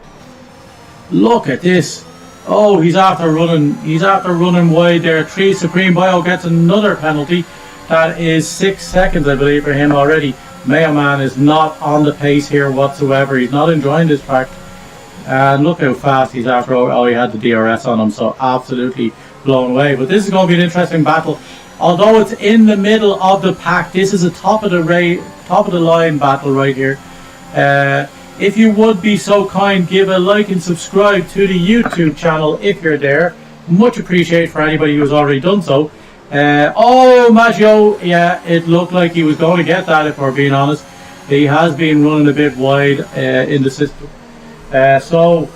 Look at this. Oh, he's after running wide there. 3 Supreme Bio gets another penalty. That is 6 seconds, I believe, for him already. Mayo Man is not on the pace here whatsoever. He's not enjoying this track. And look how fast he's after. Oh, he had the DRS on him, so absolutely blown away. But this is going to be an interesting battle. Although it's in the middle of the pack, this is a top of the line battle right here. If you would be so kind, give a like and subscribe to the YouTube channel if you're there. Much appreciated for anybody who's already done so. Oh, Maggio, yeah, it looked like he was going to get that, if we're being honest. He has been running a bit wide in the system. So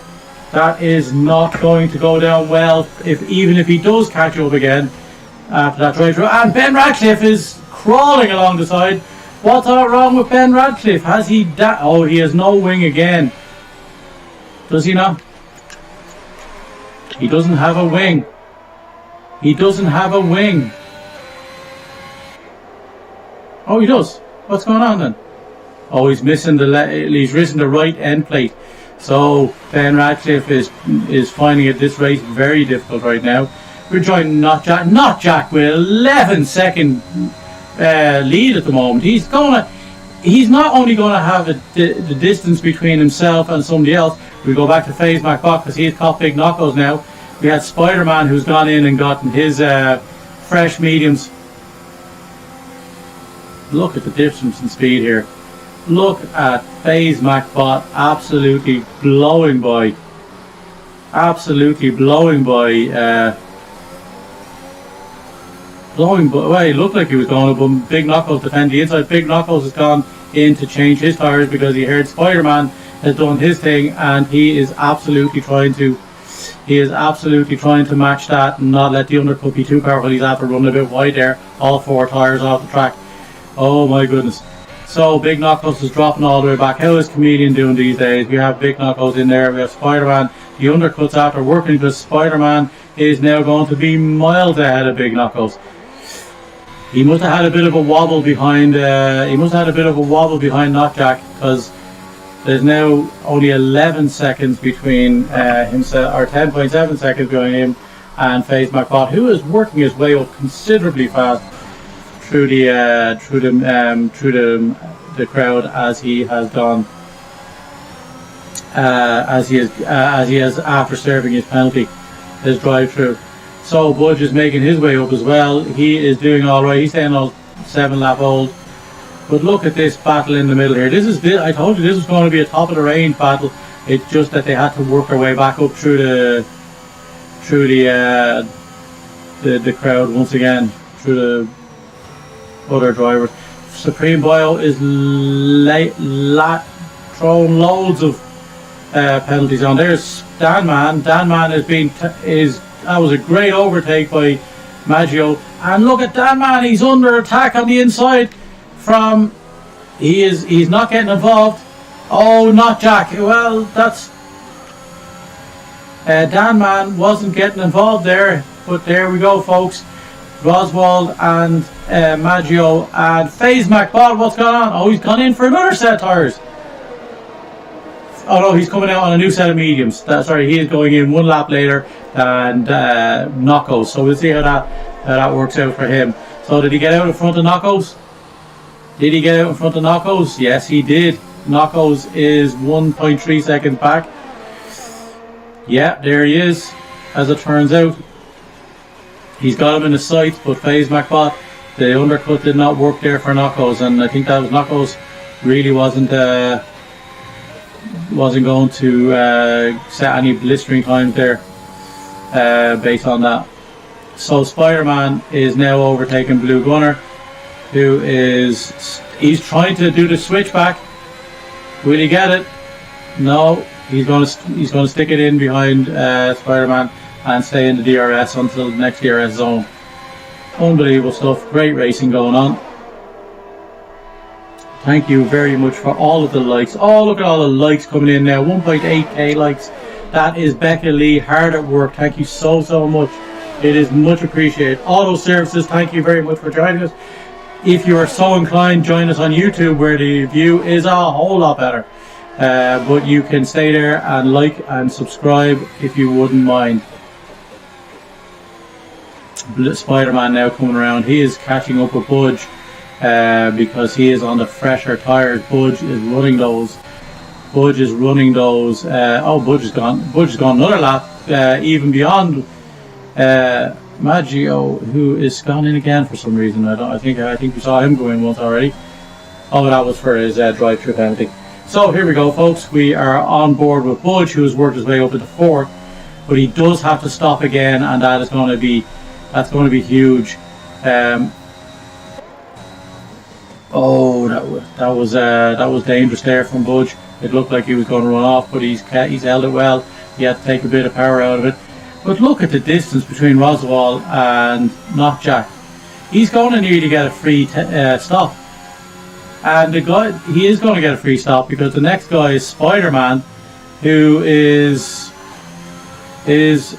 that is not going to go down well, even if he does catch up again after that drive through. And Ben Radcliffe is crawling along the side. What's all wrong with Ben Radcliffe? Has he oh, he has no wing again. Does he not? He doesn't have a wing. He doesn't have a wing. Oh, he does. What's going on then? Oh, he's missing he's missing the right end plate. So Ben Radcliffe is finding it this race very difficult right now. We're joining Not Jack with 11-second lead at the moment. He's not only going to have the distance between himself and somebody else. We go back to FaZe McBot because he's caught big knockouts now. We had Spider-Man who's gone in and gotten his fresh mediums. Look at the difference in speed here. Look at FaZe McBot absolutely blowing by. Absolutely blowing by. Well, he looked like he was going up, but Big Knuckles defend the inside. Big Knuckles has gone in to change his tires because he heard Spider-Man has done his thing, and he is absolutely trying to match that and not let the undercut be too powerful. He's after running a bit wide there, all 4 tires off the track. Oh my goodness. So Big Knuckles is dropping all the way back. How is Chameleon doing these days? We have Big Knuckles in there, we have Spider-Man. The undercuts after working because Spider-Man is now going to be miles ahead of Big Knuckles. He must have had a bit of a wobble behind Not Jack, because there's now only 11 seconds between himself, or 10.7 seconds between him and FaZe McBot, who is working his way up considerably fast through the crowd as he has done, as he has after serving his penalty, his drive-through. So Budge is making his way up as well. He is doing all right. He's staying on 7-lap hold. But look at this battle in the middle here. I told you this was going to be a top of the range battle. It's just that they had to work their way back up through the crowd once again, through the other drivers. Supreme Bio is throwing loads of penalties on. There's Dan Man. Dan Man that was a great overtake by Maggio. And look at Dan Man. He's under attack on the inside from. He's not getting involved. Oh, Not Jack. Well, that's. Dan Man wasn't getting involved there, but there we go, folks. Roswald and Maggio and FaZe McBot. What's going on? Oh, he's gone in for another set of tires. Oh no, he's coming out on a new set of mediums. He is going in 1 lap later and Knuckles. So we'll see how that works out for him. So did he get out in front of Knuckles? Yes, he did. Knuckles is 1.3 seconds back. Yeah, there he is. As it turns out, he's got him in his sights, but FaZe McBot, the undercut did not work there for Knuckles, and I think that was Knuckles really wasn't going to set any blistering times there based on that. So Spider-Man is now overtaking Blue Gunner, he's trying to do the switchback. Will he get it? No, he's going to stick it in behind Spider-Man and stay in the DRS until the next DRS zone. Unbelievable stuff. Great racing going on. Thank you very much for all of the likes. Oh, look at all the likes coming in now. 1.8k likes. That is Becca Lee, hard at work. Thank you so much. It is much appreciated. Auto Services, thank you very much for joining us. If you are so inclined, join us on YouTube, where the view is a whole lot better. But you can stay there and like and subscribe if you wouldn't mind. Spider-Man now coming around. He is catching up with Budge because he is on the fresher tires. Budge is running those. Budge is gone. Budge has gone another lap, even beyond Maggio, who is gone in again for some reason. I think we saw him go in once already. Oh, that was for his drive-through penalty. So here we go, folks. We are on board with Budge, who has worked his way up into 4th, but he does have to stop again, and that's going to be huge. Oh, that was dangerous there from Budge. It looked like he was going to run off, but he's held it well. He had to take a bit of power out of it. But look at the distance between Roswell and Not Jack. He's going to need to get a free stop. And he is going to get a free stop because the next guy is Spider-Man, who is he is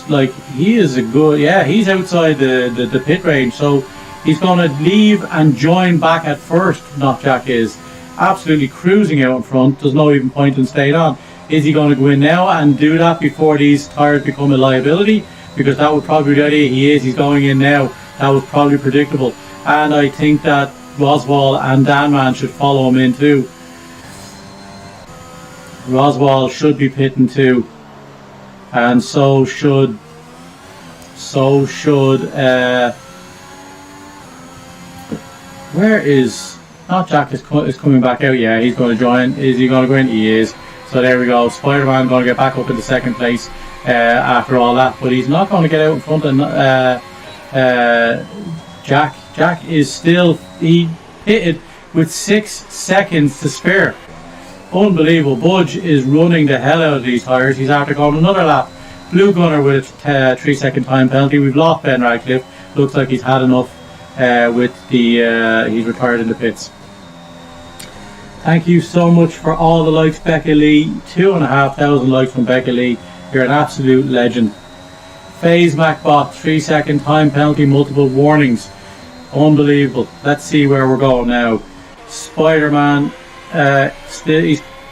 a good, yeah, he's outside the pit range, so he's going to leave and join back at first. Not Jack is absolutely cruising out in front. There's no even point in staying on. Is he going to go in now and do that before these tyres become a liability? Because that would probably be the idea. He's going in now. That was probably predictable, and I think that Roswell and Danman should follow him in too. Roswell should be pitting too. And so should where is not Jack is coming back out? Yeah, he's going to join. Is he going to go in? He is. So there we go. Spider-Man going to get back up into second place after all that, but he's not going to get out in front of Jack. Jack is still pitted with 6 seconds to spare. Unbelievable. Budge is running the hell out of these tyres. He's after going another lap. Blue Gunner with a 3-second time penalty. We've lost Ben Radcliffe. Looks like he's had enough with the he's retired in the pits. Thank you so much for all the likes, Becca Lee. 2,500 likes from Becca Lee. You're an absolute legend. FaZe MacBot, 3-second time penalty, multiple warnings. Unbelievable. Let's see where we're going now. Spider-Man. Still,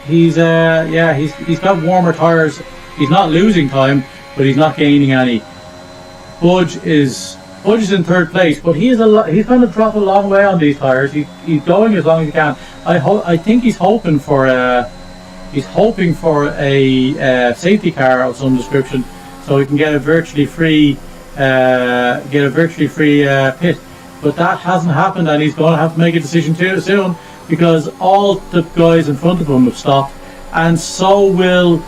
he's got warmer tires. He's not losing time, but he's not gaining any. Budge is in third place, but he's going to drop a long way on these tires. He's going as long as he can. I think he's hoping for a safety car of some description, so he can get a virtually free pit. But that hasn't happened, and he's going to have to make a decision too soon, because all the guys in front of him have stopped, and so will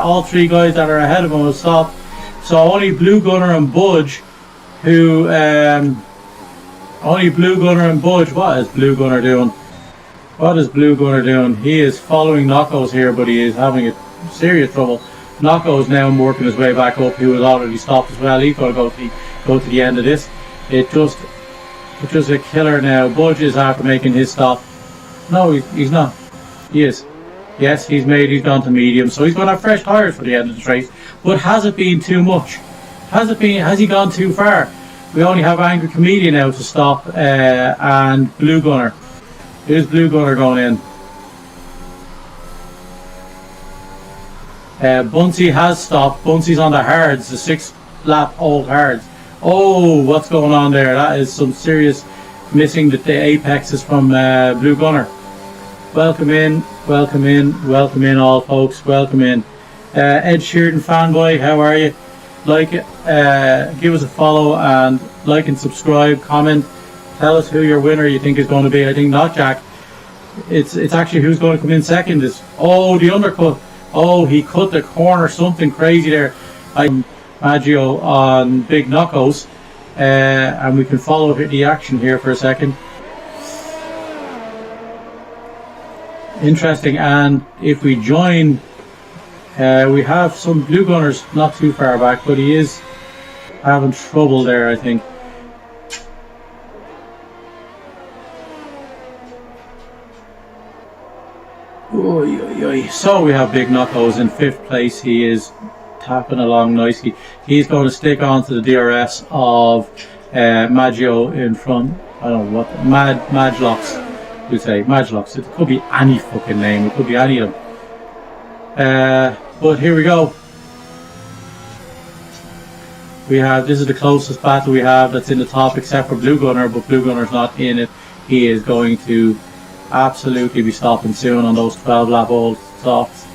all 3 guys that are ahead of him have stopped. So only Blue Gunner and Budge, what is Blue Gunner doing? What is Blue Gunner doing? He is following Knocko's here, but he is having a serious trouble. Knocko is now working his way back up. He was already stopped as well. He's going to go to the end of this. It's just a killer now. Budge is after making his stop. No, he's not. He is. Yes, he's gone to medium, so he's going to have fresh tyres for the end of the race. But has it been too much? Has he gone too far? We only have Angry Comedian now to stop, and Blue Gunner. Here's Blue Gunner going in. Bunsey has stopped. Bunsey's on the hards, the 6-lap old hards. Oh, what's going on there? That is some serious missing the apexes from Blue Gunner. Welcome in all folks, welcome in. Ed Sheeran fanboy, how are you? Like it, give us a follow and like and subscribe, comment, tell us who your winner you think is going to be. I think not Jack. It's actually who's going to come in second is, the undercut. Oh, he cut the corner, something crazy there. I'm Maggio on Big Knockos, and we can follow the action here for a second. Interesting, and if we join, we have some Blue Gunners not too far back, but he is having trouble there, I think. So we have Big Knuckles in 5th place. He is tapping along nicely. He's going to stick on to the DRS of Maggio in front. I don't know what Madlocks we say. Madlocks. It could be any fucking name. It could be any of them. But here we go. This is the closest battle we have that's in the top, except for Blue Gunner, but Blue Gunner's not in it. He is going to absolutely be stopping soon on those 12-lap old softs.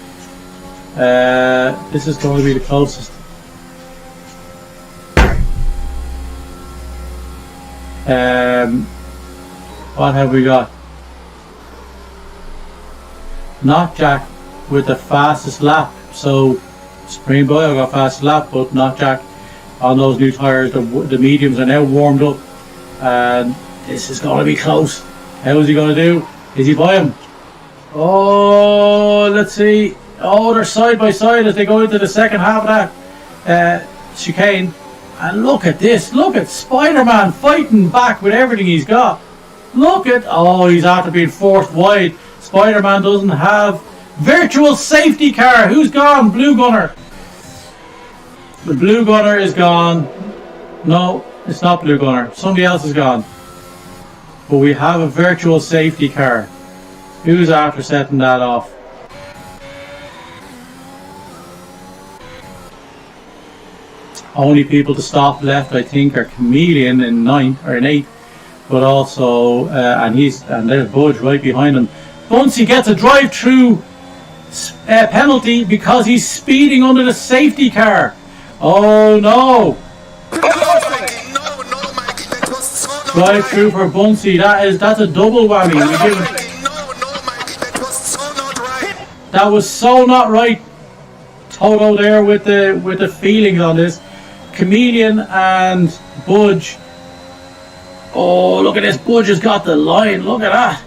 This is going to be the closest. What have we got? Not Jack with the fastest lap. So Supreme Boyle got fastest lap, but not Jack on those new tyres. The mediums are now warmed up, and this is going to be close. How is he going to do? Is he by him? Oh, let's see. Oh, they're side by side as they go into the second half of that chicane. And look at this. Look at Spider-Man fighting back with everything he's got. Look at... Oh, he's after being forced wide. Spider-Man doesn't have virtual safety car. Who's gone? Blue Gunner. The Blue Gunner is gone. No, it's not Blue Gunner. Somebody else is gone. But we have a virtual safety car. Who's after setting that off? Only people to stop left, I think, are Chameleon in 9th or in 8th, but also and there's Budge right behind him. Bunsey gets a drive-through penalty because he's speeding under the safety car. Oh no! Drive-through for Bunsey. That's a double whammy. That was so not right. Toto there with the feelings on this. Chameleon and Budge. Oh, look at this. Budge has got the line. Look at that.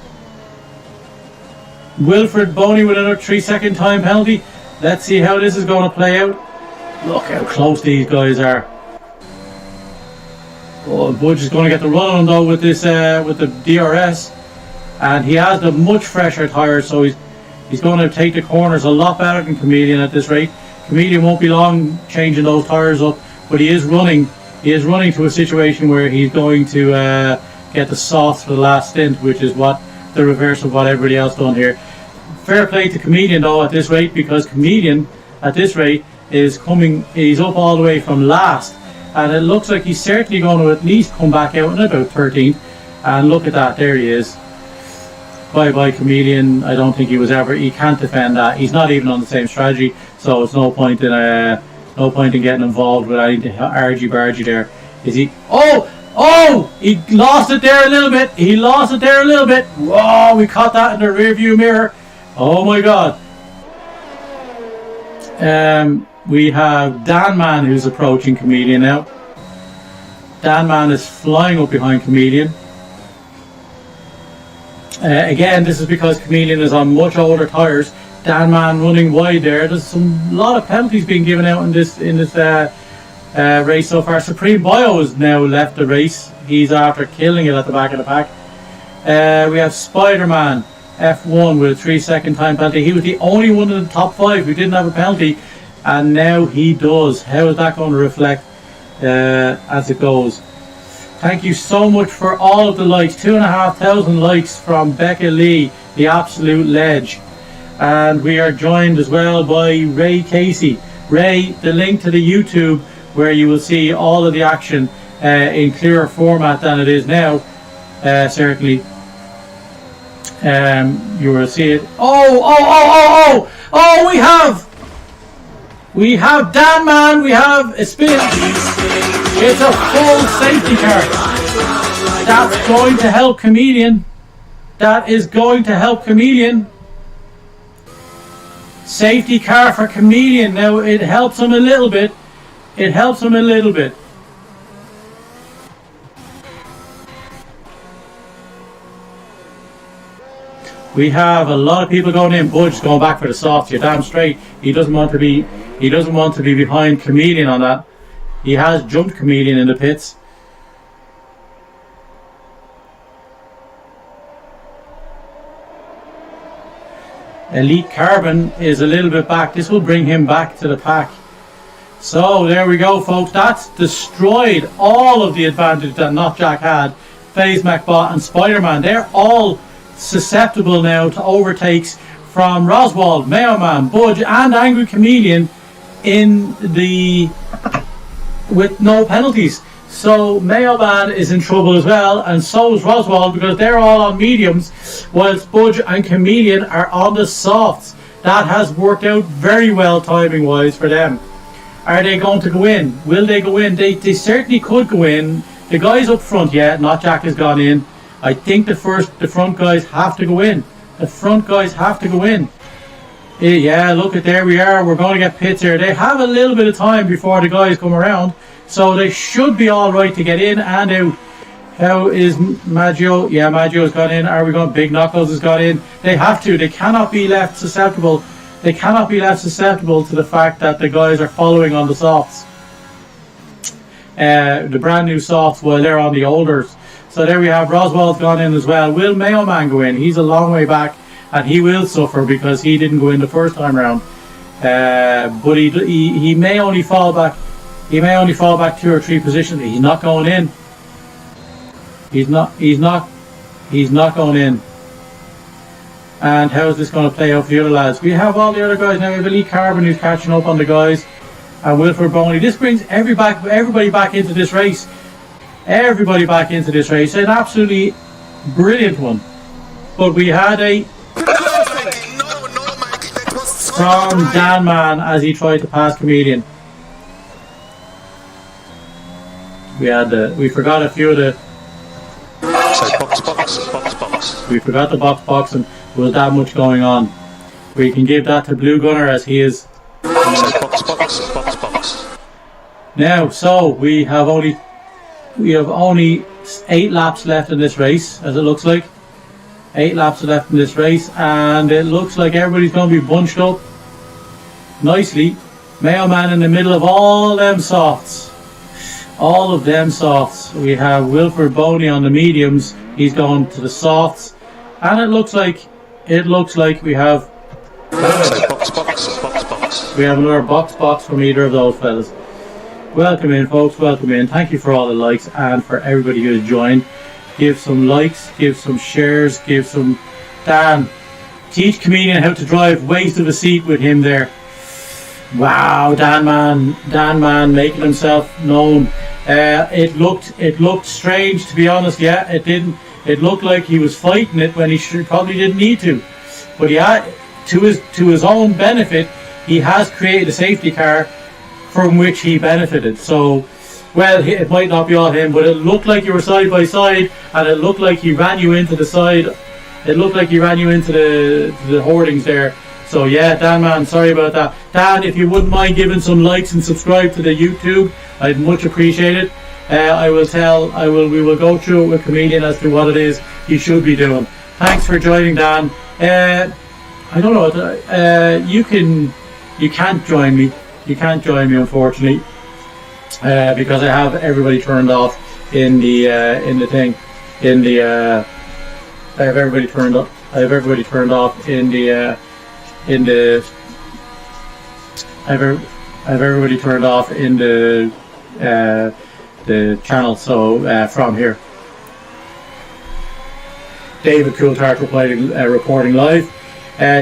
Wilfred Boney with another 3-second time penalty. Let's see how this is going to play out. Look how close these guys are. Oh, Budge is going to get the run on though with this with the DRS, and he has the much fresher tyres, so he's going to take the corners a lot better than Chameleon at this rate. Chameleon won't be long changing those tyres up, but he is running to a situation where he's going to get the softs for the last stint, which is what the reverse of what everybody else done here. Fair play to Chameleon though at this rate, because Chameleon at this rate he's up all the way from last, and it looks like he's certainly going to at least come back out in about 13th. And look at that, there he is. Bye Chameleon. I don't think he can't defend that. He's not even on the same strategy, so it's no point in getting involved with anything argy-bargy there. Is he? Oh! He lost it there a little bit. Whoa, we caught that in the rear view mirror. Oh my god. We have Danman who's approaching Chameleon now. Danman is flying up behind Chameleon. Again, this is because Chameleon is on much older tyres. Danman running wide there. There's a lot of penalties being given out in this race so far. Supreme Bio has now left the race. He's after killing it at the back of the pack. We have Spider-Man F1 with a 3-second time penalty. He was the only one in the top 5 who didn't have a penalty, and now he does. How is that going to reflect as it goes? Thank you so much for all of the likes. 2,500 likes from Becca Lee, the absolute ledge. And we are joined as well by Ray Casey. Ray, the link to the YouTube where you will see all of the action in clearer format than it is now, certainly. You will see it. Oh, we have Danman, we have a spin. It's a full safety car. That's going to help Chameleon. That is going to help Chameleon. Safety car for Chameleon. Now it helps him a little bit. We have a lot of people going in. Budge going back for the softs. You're damn straight. He doesn't want to be behind Chameleon on that. He has jumped Chameleon in the pits. Elite Carbon is a little bit back. This will bring him back to the pack. So there we go, folks. That's destroyed all of the advantage that Not Jack had. FaZe MacBot and Spider-Man, they're all susceptible now to overtakes from Roswald, Mayo Man, Budge and Angry Chameleon with no penalties. So Mayo Man is in trouble as well, and so is Roswald, because they're all on mediums, whilst Budge and Chameleon are on the softs. That has worked out very well timing wise for them. Are they going to go in? Will they go in? They certainly could go in. The guys up front, yeah, Not Jack has gone in. I think the front guys have to go in. Yeah, look at, there we are. We're going to get pits here. They have a little bit of time before the guys come around, so they should be all right to get in and out. How is Maggio? Yeah, Maggio's got in. Are we going? Big Knuckles has got in. They have to. They cannot be left susceptible. They cannot be left susceptible to the fact that the guys are following on the softs. The brand new softs while they're on the olders. So there we have, Roswald's gone in as well. Will Mayo Man go in? He's a long way back. and he will suffer because he didn't go in the first time round. But he may only fall back. He may only fall back 2 or 3 positions. He's not going in. He's not going in. And how is this going to play out for the other lads? We have all the other guys now. We have Elite Carbon who's catching up on the guys, and Wilfred Boney. This brings everybody back into this race. Everybody back into this race. An absolutely brilliant one. But we had a from Dan Man as he tried to pass Chameleon. We forgot a few of the. So box. We forgot the box, and there was that much going on. We can give that to Blue Gunner as he is. So box. Now, so we have only 8 laps left in this race, as it looks like. 8 laps left in this race, and it looks like everybody's going to be bunched up nicely. Mayo Man in the middle of all them softs. All of them softs. We have Wilfred Boney on the mediums. He's going to the softs, and it looks like we have. Box. We have another box from either of those fellas. Welcome in, folks. Welcome in. Thank you for all the likes and for everybody who has joined. Give some likes, give some shares, give some. Dan, teach Chameleon how to drive. Waste of a seat with him there. Wow, Dan Man making himself known. It looked strange, to be honest. Yeah, it didn't. It looked like he was fighting it when he probably didn't need to. But yeah, to his own benefit, he has created a safety car from which he benefited. So, well, it might not be all him, but it looked like you were side by side, and it looked like he ran you into the side. It looked like he ran you into the hoardings there. So yeah, Dan Man, sorry about that. Dan, if you wouldn't mind giving some likes and subscribe to the YouTube, I'd much appreciate it. We will go through it with Chameleon as to what it is he should be doing. Thanks for joining, Dan. I don't know. You can't join me. You can't join me, unfortunately, because I have everybody turned off in the thing. I have everybody turned off. I have everybody turned off in the channel. So from here, David Coulthard reporting live.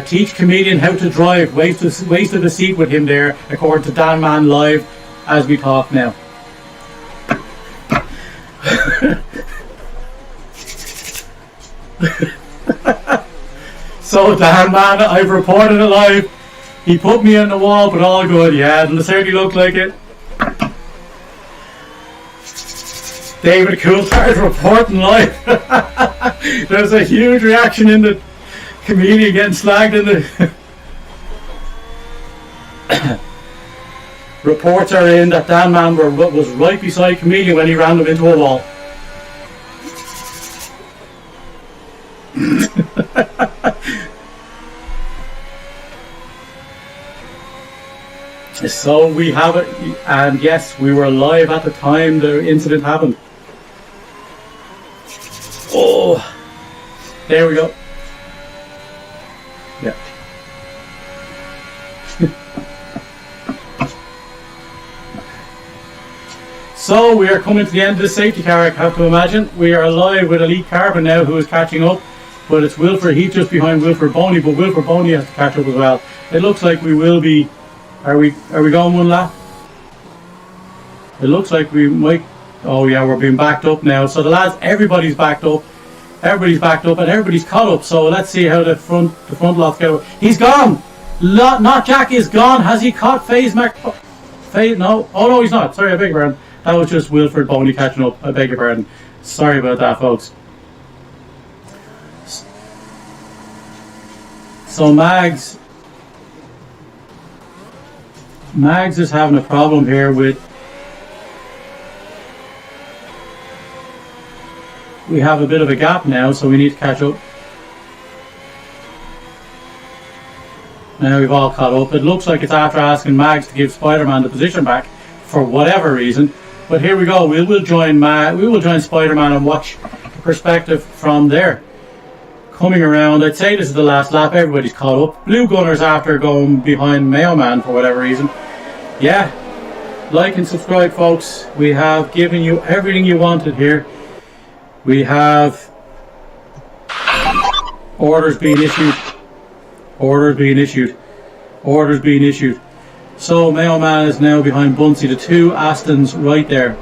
Teach Chameleon how to drive. Waste of the seat with him there, according to Dan Man live as we talk now. So Dan Man, I've reported it live. He put me on the wall, but all good. Yeah, it certainly looked like it. David Coulthard reporting live. There's a huge reaction in the Chameleon getting slagged in the. Reports are in that Dan Man was right beside Chameleon when he ran him into a wall. So we have it, and yes, we were live at the time the incident happened. Oh, there we go. Yeah. So we are coming to the end of the safety car, I have to imagine. We are live with Elite Carbon now, who is catching up. But it's Wilfred, he's just behind Wilfred Boney, but Wilfred Boney has to catch up as well. It looks like we will be. Are we going one lap? It looks like we might. Oh yeah, we're being backed up now. So the lads, everybody's backed up. Everybody's backed up and everybody's caught up. So let's see how the front lots go. He's gone. Not Jack is gone. Has he caught Phase Mac? Phase? No. Oh no, he's not. Sorry, I beg your pardon. That was just Wilfred Boney catching up. I beg your pardon. Sorry about that, folks. So Mags is having a problem here with. We have a bit of a gap now, so we need to catch up. Now we've all caught up. It looks like it's after asking Mags to give Spider-Man the position back for whatever reason. But here we go. We will join Spider-Man and watch the perspective from there. coming around. I'd say this is the last lap. Everybody's caught up. Blue Gunners after going behind Mayo Man for whatever reason. Yeah, like and subscribe, folks. We have given you everything you wanted here. We have orders being issued. Orders being issued. Orders being issued. So Mayo Man is now behind Bunsey. The two Astons right there.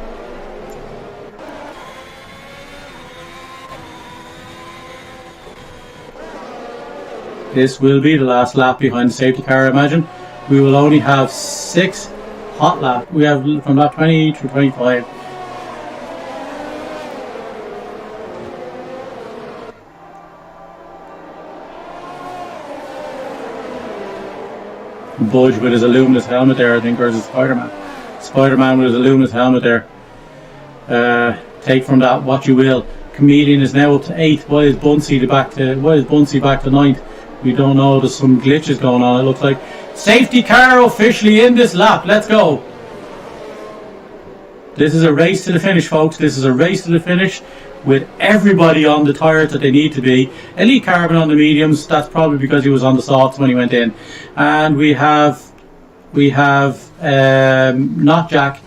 This will be the last lap behind the safety car, I imagine. We will only have 6 hot laps. We have from lap 20 to 25. Budge with his luminous helmet there, I think, or is it Spider-Man? Spider-Man with his luminous helmet there. Take from that what you will. Chameleon is now up to 8. Why is Bunsey back to 9th? We don't know. There's some glitches going on, it looks like. Safety car officially in this lap. Let's go. This is a race to the finish, folks. This is a race to the finish with everybody on the tyres that they need to be. Elite Carbon on the mediums. That's probably because he was on the softs when he went in. And we have Not Jack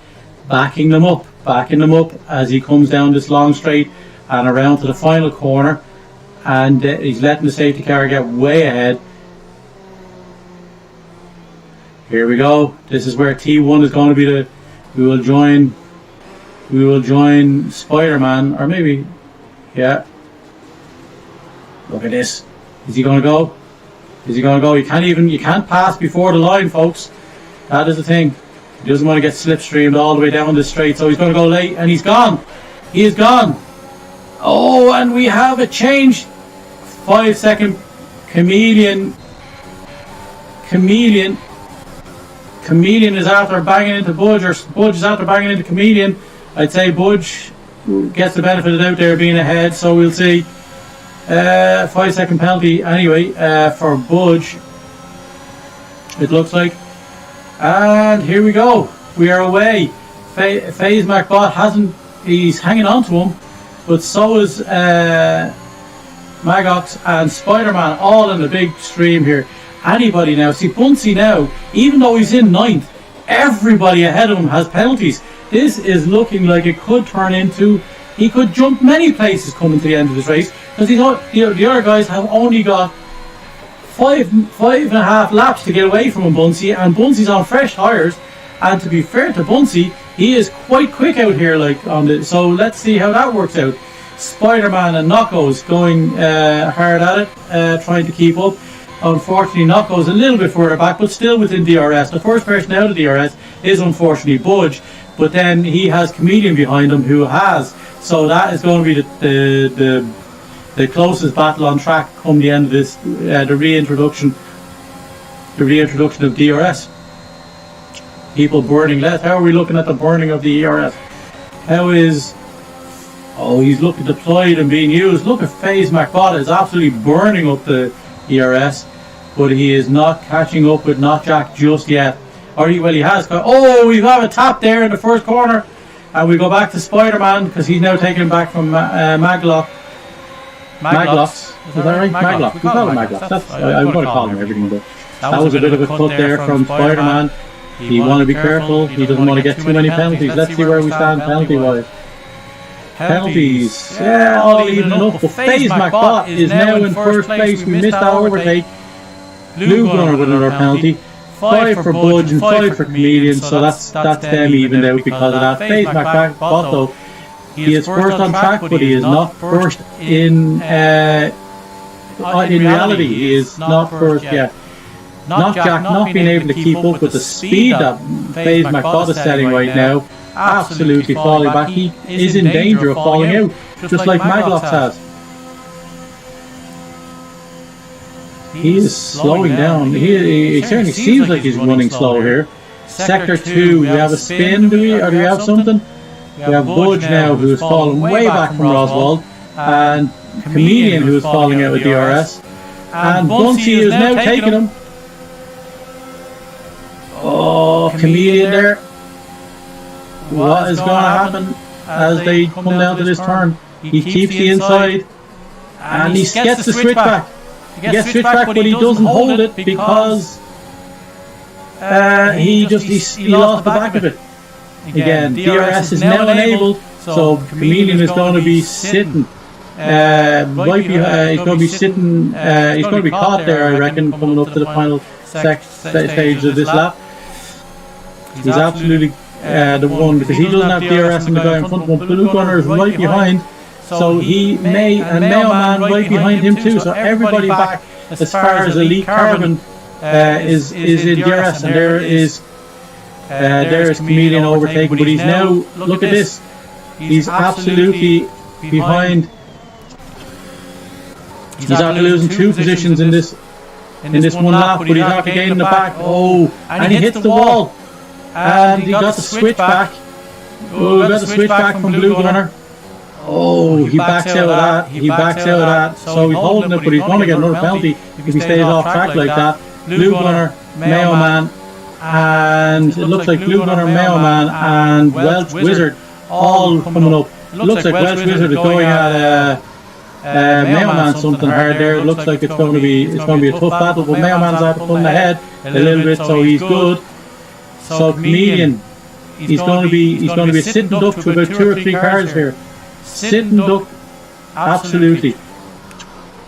backing them up as he comes down this long straight and around to the final corner. And he's letting the safety car get way ahead. Here we go. This is where T1 is going to be the. We will join Spider-Man, or maybe, yeah. Look at this. Is he going to go? Is he going to go? You can't pass before the line, folks. That is the thing. He doesn't want to get slipstreamed all the way down this straight, so he's going to go late, and he's gone. He is gone. Oh, and we have a change. 5-second Chameleon is after banging into Budge, or Budge is after banging into Chameleon. I'd say Budge gets the benefit of the doubt there being ahead, so we'll see. 5-second penalty anyway for Budge, it looks like. And here we go. We are away. FaZe MacBot he's hanging on to him, but so is Magox and Spider-Man, all in the big stream here. Anybody now, see Bunsey now, even though he's in 9th, everybody ahead of him has penalties. This is looking like it could turn into, he could jump many places coming to the end of this race, because the other guys have only got 5.5 laps to get away from him, Bunsey, and Bunsey's on fresh tyres. And to be fair to Bunsey, he is quite quick out here, like on the. So let's see how that works out. Spider-Man and Knocko's going hard at it, trying to keep up. Unfortunately, Knocko's a little bit further back, but still within DRS. The first person out of DRS is unfortunately Budge, but then he has Chameleon behind him who has. So that is going to be the closest battle on track come the end of this, the reintroduction of DRS. People burning less. How are we looking at the burning of the ERS? How is... Oh, he's looking deployed and being used. Look at FaZe MacBot is absolutely burning up the ERS, but he is not catching up with Not Jack just yet. Or he has. Oh, we have a tap there in the first corner, and we go back to Spider-Man because he's now taken back from Maglock. Maglox. Is that right? Maglock. We call him Maglock. I'm going to call him everything, but that was a bit of a cut there from Spider-Man. You want to be careful. He doesn't want to get too many penalties. Let's see where we stand penalty-wise. Penalties. Yeah, all even up. But FaZe MacBot is now in first place. We missed that overtake. Blue Gunner with another penalty. 5 for Budge and 5 for Chameleon. So that's them evened out because of that. FaZe MacBot though, he is first on track, but he is not first in reality. He is not first yet. Not Jack not being able to keep up with the speed that FaZe MacBot is setting right now. Absolutely falling back. He is in danger of falling out, just like Maglox has. He is slowing down. He certainly seems like he's running slow here. Sector 2, we have a spin, do we? Or do we have something? We have Budge now, who is falling way back from Roswald, and Chameleon, who is falling out with DRS. And Bunsey is now taking him. Oh, Chameleon there. What is going to happen as they come down to this turn? He keeps the inside, and he gets the switch back. He gets switch back, but he doesn't hold it because he lost the back of it. Again, DRS is now enabled, so Chameleon is going to be sitting right behind. He's going to be sitting. He's going to be caught there, I reckon, coming up to the final stage of this lap. He's absolutely the one, because he doesn't have DRS and the guy in front of him. Blue Gunner is right behind, so he may, and Mailman right behind him too. So everybody back as far as Elite Carbon is in DRS, and there is Chameleon overtaking, but he's now, look at this, he's absolutely behind. He's after losing 2 positions in this one lap, but he's after gaining the back. Oh, and he hits the wall, and he got the switch back. Oh, he got the switch back from Blue Gunner. Oh, he backs out of that. He backs out of that. So he's holding it, but he's going to get another penalty if he stays off track like that. Blue Gunner, Mailman, and it looks like Blue Gunner, Mailman, and Welsh Wizard all coming up. It looks like Welsh Wizard is going at Mailman something hard there. It looks like it's going to be a tough battle, but Mailman's after pulling ahead a little bit, so he's good. So Chameleon, he's going to be a sitting duck to about 2 or 3 cars here. Sitting duck, absolutely.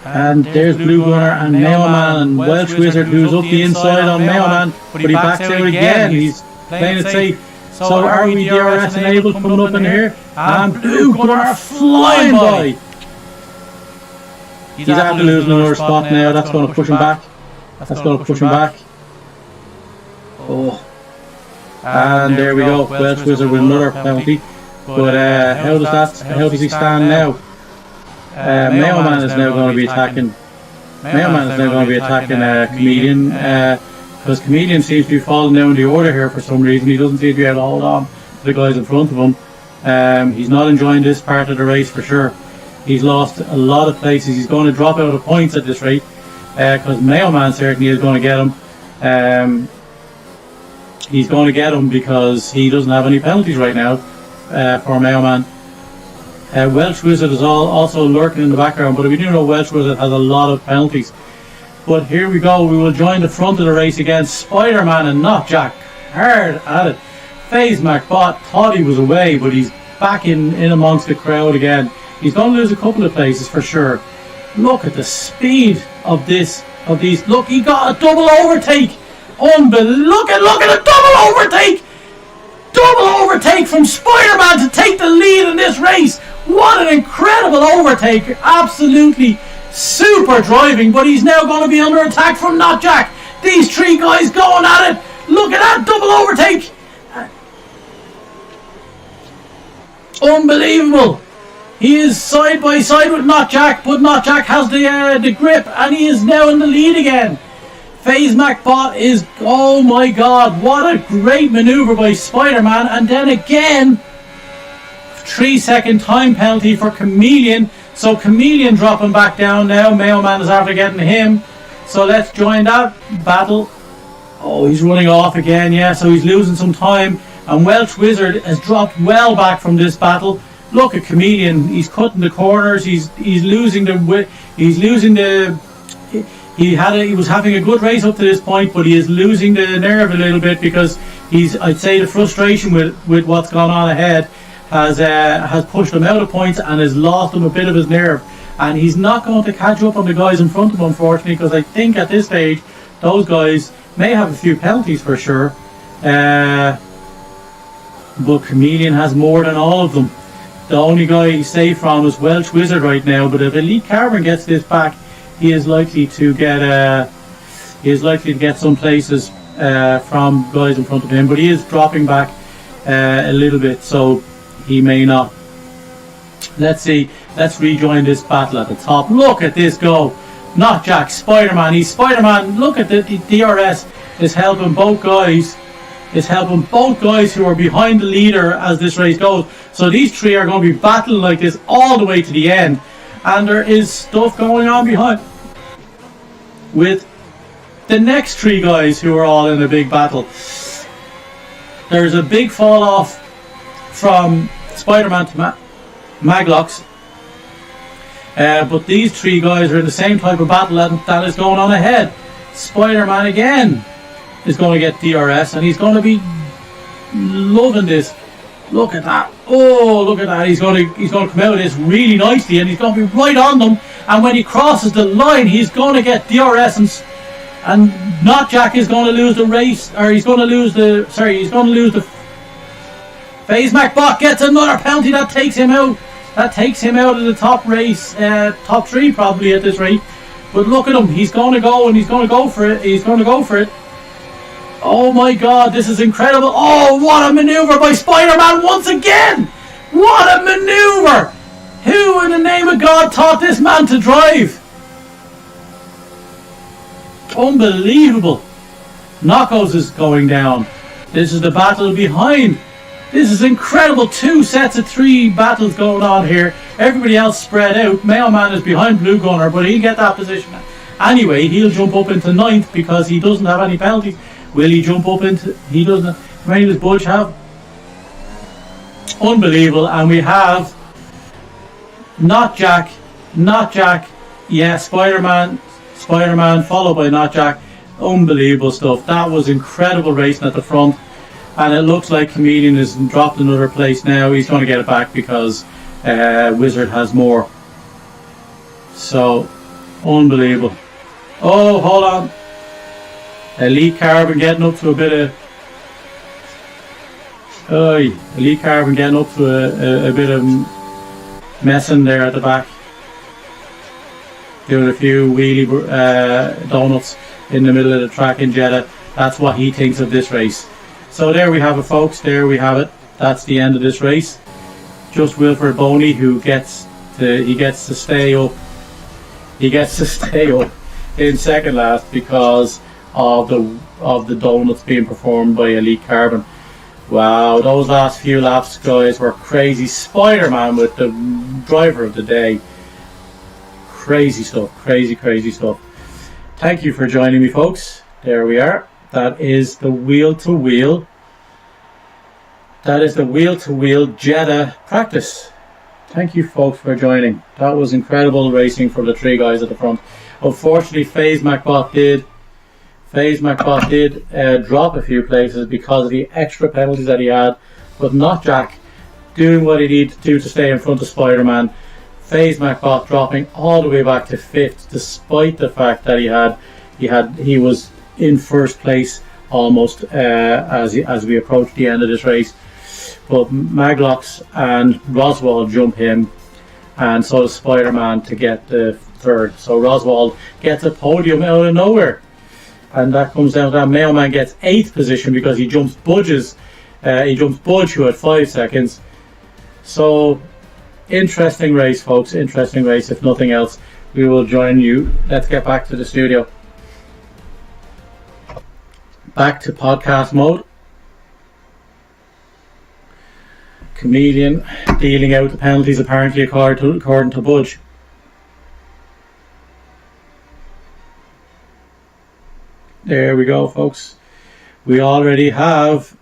And there's Blue Gunner and Mailman and Welsh Wizard, who's up the inside on Mailman, but he backs out again. He's playing it safe. So are we DRS enabled coming up in here? And Blue Gunner are flying by. He's after losing another spot now. That's going to push him back. Oh. And there we go. Welsh Wizard with another penalty. But how does he stand now? Mailman is now going to be attacking. Chameleon, because Chameleon seems to be falling down the order here for some reason. He doesn't seem to be able to hold on to the guys in front of him. He's not enjoying this part of the race for sure. He's lost a lot of places. He's going to drop out of points at this rate, because Mailman certainly is going to get him. He's going to get him because he doesn't have any penalties right now for Mailman. Welsh Wizard is also lurking in the background, but we do know Welsh Wizard has a lot of penalties. But here we go, we will join the front of the race against Spider-Man and Knockjack. Hard at it. FaZe McBot thought he was away, but he's back in amongst the crowd again. He's going to lose a couple of places for sure. Look at the speed of these. Look, he got a double overtake. Look at a double overtake. Double overtake from Spider-Man to take the lead in this race. What an incredible overtake. Absolutely super driving, but he's now going to be under attack from Knockjack. These 3 guys going at it. Look at that double overtake. Unbelievable. He is side by side with Knockjack, but Knockjack has the grip, and he is now in the lead again. FaZe McBot is, oh my god, what a great maneuver by Spider-Man. And then again, 3-second time penalty for Chameleon. So Chameleon dropping back down now. Mailman is after getting him. So let's join that battle. Oh, he's running off again, yeah, so he's losing some time. And Welsh Wizard has dropped well back from this battle. Look at Chameleon, he's cutting the corners, he was having a good race up to this point, but he is losing the nerve a little bit, because I'd say the frustration with what's gone on ahead has pushed him out of points and has lost him a bit of his nerve, and he's not going to catch up on the guys in front of him, unfortunately, because I think at this stage those guys may have a few penalties for sure, but Chameleon has more than all of them. The only guy he's safe from is Welsh Wizard right now, but if Elite Carbon gets this back, he is likely to get some places from guys in front of him, but he is dropping back a little bit, so he may not. Let's see. Let's rejoin this battle at the top. Look at this go. Knockjack, Spider-Man. He's Spider-Man. Look at the DRS is helping both guys. Is helping both guys who are behind the leader as this race goes. So these 3 are going to be battling like this all the way to the end. And there is stuff going on behind with the next 3 guys who are all in a big battle. There's a big fall off from Spider-Man to Maglox. But these three guys are in the same type of battle that is going on ahead. Spider-Man again is going to get DRS, and he's going to be loving this. Look at that. Oh, look at that. He's going to come out of this really nicely, and he's going to be right on them. And when he crosses the line, he's going to get DRS, and Not Jack is going to lose the race, or he's going to lose the Phase MacBot gets another penalty that takes him out. That takes him out of the top race, top three probably at this rate. But look at him. He's going to go, and he's going to go for it. He's going to go for it. Oh my God, this is incredible. Oh, what a maneuver by Spider-Man once again. What a maneuver. Who in the name of God taught this man to drive? Unbelievable. Knockouts is going down. This is the battle behind. This is incredible. 2 sets of 3 battles going on here. Everybody else spread out. Mailman is behind Blue Gunner, but he'll get that position. Anyway, he'll jump up into 9th because he doesn't have any penalties. Will he jump up into... He doesn't... How many does Budge have? Unbelievable. And we have... Not Jack. Yeah, Spider-Man followed by Not Jack. Unbelievable stuff. That was incredible racing at the front. And it looks like Chameleon has dropped another place now. He's going to get it back because Wizard has more. So, unbelievable. Oh, hold on. Elite Carbon getting up to a bit of... Elite Carbon getting up to a bit of messing there at the back. Doing a few wheelie donuts in the middle of the track in Jeddah. That's what he thinks of this race. So there we have it, folks. There we have it. That's the end of this race. Just Wilfred Boney, who gets to stay up. He gets to stay up in second last because of the donuts being performed by Elite Carbon. Wow, those last few laps, guys, were crazy. Spider-Man with the driver of the day. Crazy stuff. Crazy stuff. Thank you for joining me, folks. There we are. That is the wheel-to-wheel. That is the wheel-to-wheel Jeddah practice. Thank you, folks, for joining. That was incredible racing for the 3 guys at the front. Unfortunately, Phase MacBot did drop a few places because of the extra penalties that he had, but Not Jack doing what he needed to do to stay in front of Spider-Man. Phase MacBot dropping all the way back to 5th, despite the fact that he was in first place almost as we approach the end of this race. But Maglox and Roswald jump him, and so does Spider-Man to get the 3rd. So Roswald gets a podium out of nowhere, and that comes down to that. Mailman gets 8th position because he jumps Budge, who had 5 seconds. So interesting race, folks. Interesting race. If nothing else, we will join you. Let's get back to the studio. Back to podcast mode. Chameleon dealing out the penalties apparently according to Budge. There we go, folks. We already have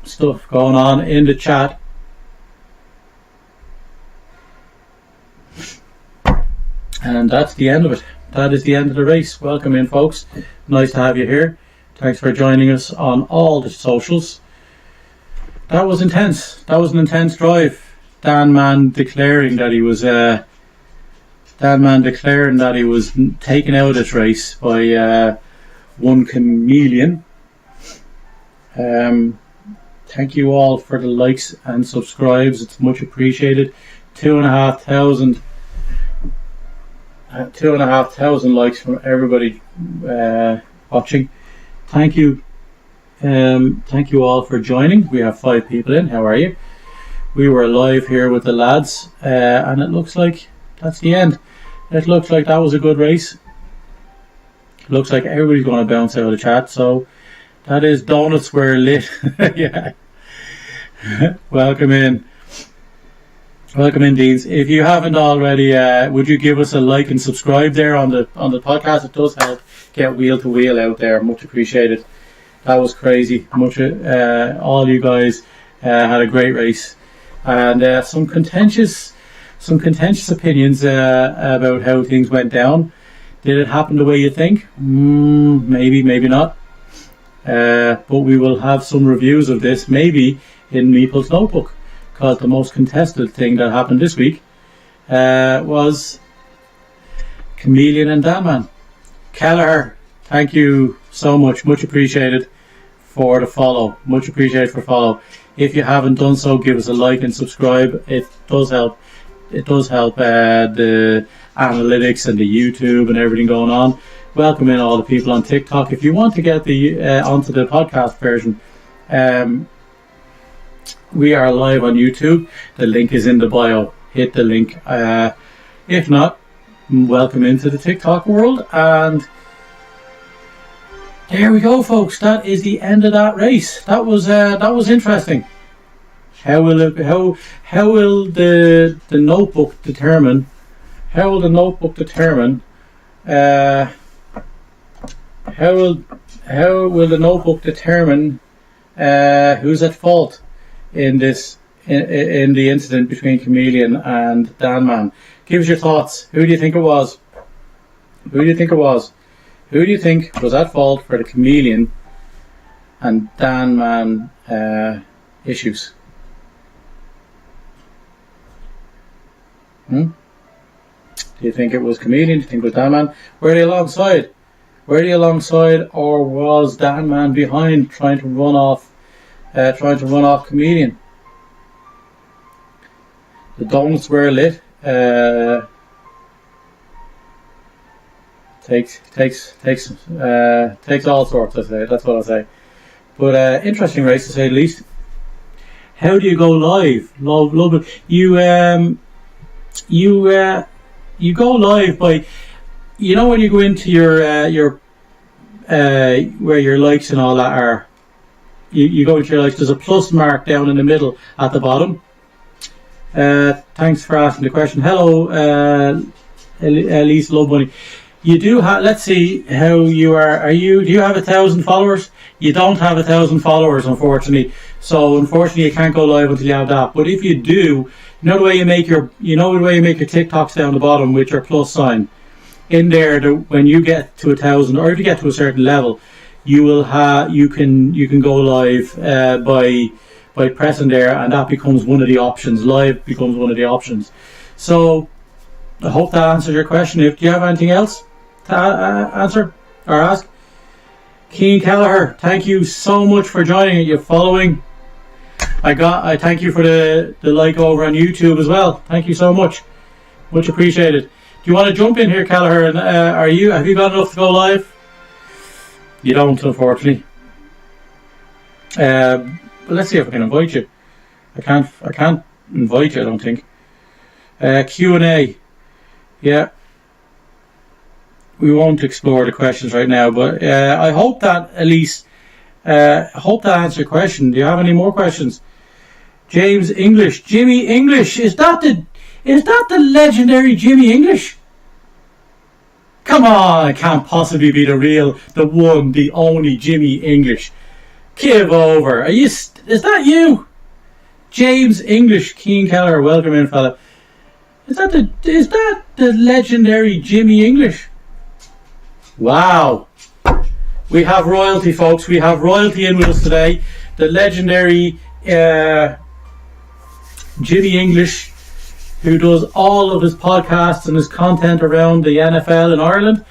stuff going on in the chat. And that's the end of it. That is the end of the race. Welcome in, folks. Nice to have you here. Thanks for joining us on all the socials. That was intense. That was an intense drive. Dan Man declaring that he was taken out of this race by one Chameleon. Thank you all for the likes and subscribes. It's much appreciated. 2,500 likes from everybody watching. Thank you all for joining. We have 5 people in. How are you? We were live here with the lads, and it looks like that's the end. It looks like that was a good race. It looks like everybody's going to bounce out of the chat. So that is donuts were lit. Yeah. Welcome in, Deans. If you haven't already, would you give us a like and subscribe there on the podcast? It does help get wheel to wheel out there. Much appreciated. That was crazy. All you guys had a great race. and some contentious opinions about how things went down. Did it happen the way you think? Maybe, maybe not. But we will have some reviews of this maybe in Meeple's notebook, because the most contested thing that happened this week was Chameleon and Danman. Kelleher, thank you so much appreciated for the follow. Much appreciated for follow. If you haven't done so, give us a like and subscribe. It does help. It does help the analytics and the YouTube and everything going on. Welcome in all the people on TikTok. If you want to get the onto the podcast version, we are live on YouTube. The link is in the bio. Hit the link. If not, welcome into the TikTok world. And there we go, folks. That is the end of that race. That was interesting. How will the notebook determine? How will the notebook determine? How will the notebook determine who's at fault in this in the incident between Chameleon and Danman? Give us your thoughts. Who do you think it was? Who do you think it was? Who do you think was at fault for the Chameleon and Danman issues? Do you think it was Chameleon? Do you think it was Danman? Were they alongside? Were they alongside, or was Danman behind, trying to run off Chameleon? The donuts were lit. Takes all sorts. I say. That's what I say. But interesting race to say the least. How do you go live? Love it. You go live by, you know, when you go into your where your likes and all that are. You go into your likes. There's a plus mark down in the middle at the bottom. Thanks for asking the question. Hello, Elise Love Bunny. You do have. Let's see how you are. Do you have 1,000 followers? You don't have 1,000 followers, unfortunately. So unfortunately, you can't go live until you have that. But if you do, you know the way you make your TikToks down the bottom with your plus sign. In there, when you get to 1,000, or if you get to a certain level, you can go live by pressing there, and that becomes one of the options. Live becomes one of the options. So I hope that answers your question. Do you have anything else to answer or ask? Keen Kelleher, thank you so much for joining. You're following. I thank you for the like over on YouTube as well. Thank you so much. Much appreciated. Do you want to jump in here, Kelleher? And have you got enough to go live? You don't, unfortunately. But let's see if I can invite you. I can't invite you, I don't think. Q&A. Yeah. We won't explore the questions right now, but I hope that at least hope that answered your question. Do you have any more questions? James English, Jimmy English, is that the legendary Jimmy English? Come on, it can't possibly be the one, the only Jimmy English. Give over. Is that you? James English, Keen Kelleher, welcome in, fella. Is that the legendary Jimmy English? Wow. We have royalty, folks. We have royalty in with us today. The legendary Jimmy English, who does all of his podcasts and his content around the NFL in Ireland.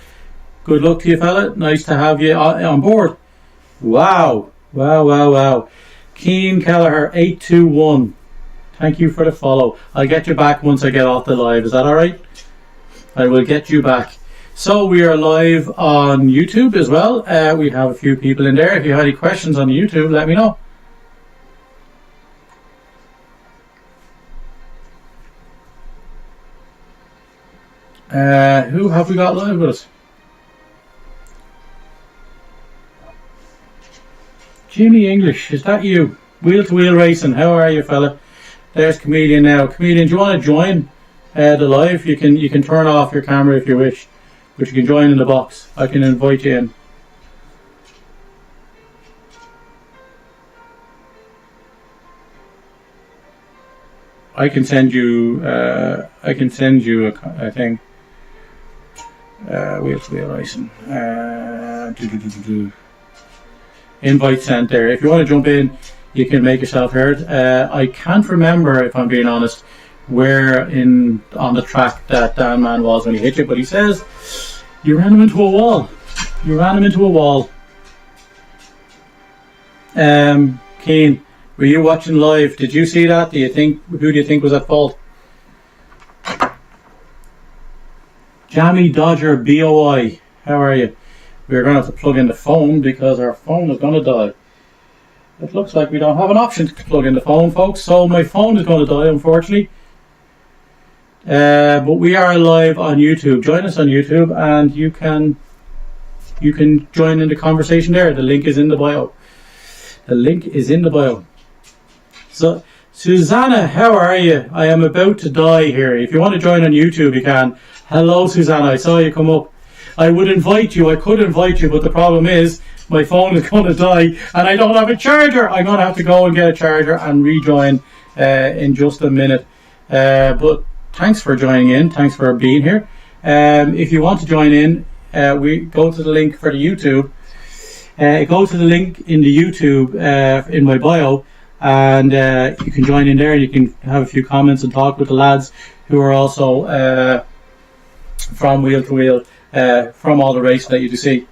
Good luck to you, fella. Nice to have you on board. Wow. Wow. Keen Kelleher 821. Thank you for the follow. I'll get you back once I get off the live. Is that alright? I will get you back. So we are live on YouTube as well. We have a few people in there. If you have any questions on YouTube, let me know. Who have we got live with us? Jimmy English, is that you? Wheel to Wheel Racing, how are you, fella? There's Chameleon now. Chameleon, do you want to join the live? You can turn off your camera if you wish, but you can join in the box. I can invite you in. I can send you. I can send you a thing. Wheel to wheel racing. Invite sent there. If you want to jump in, you can make yourself heard. I can't remember, if I'm being honest, where on the track that Dan Man was when he hit you, but he says you ran him into a wall. You ran him into a wall. Keane, were you watching live? Did you see that? Who do you think was at fault? Jammy Dodger BOI, how are you? We're going to have to plug in the phone because our phone is going to die. It looks like we don't have an option to plug in the phone, folks, so my phone is going to die, unfortunately. But we are live on YouTube. Join us on YouTube and you can join in the conversation there. The link is in the bio. The link is in the bio. So, Susanna, how are you? I am about to die here. If you want to join on YouTube, you can. Hello, Susanna. I saw you come up. I would invite you. I could invite you, but the problem is my phone is going to die and I don't have a charger. I'm going to have to go and get a charger and rejoin in just a minute. But thanks for joining in. Thanks for being here. If you want to join in, we go to the link for the YouTube. Go to the link in the YouTube in my bio, and you can join in there. You can have a few comments and talk with the lads who are also from Wheel to Wheel, from all the races that you see.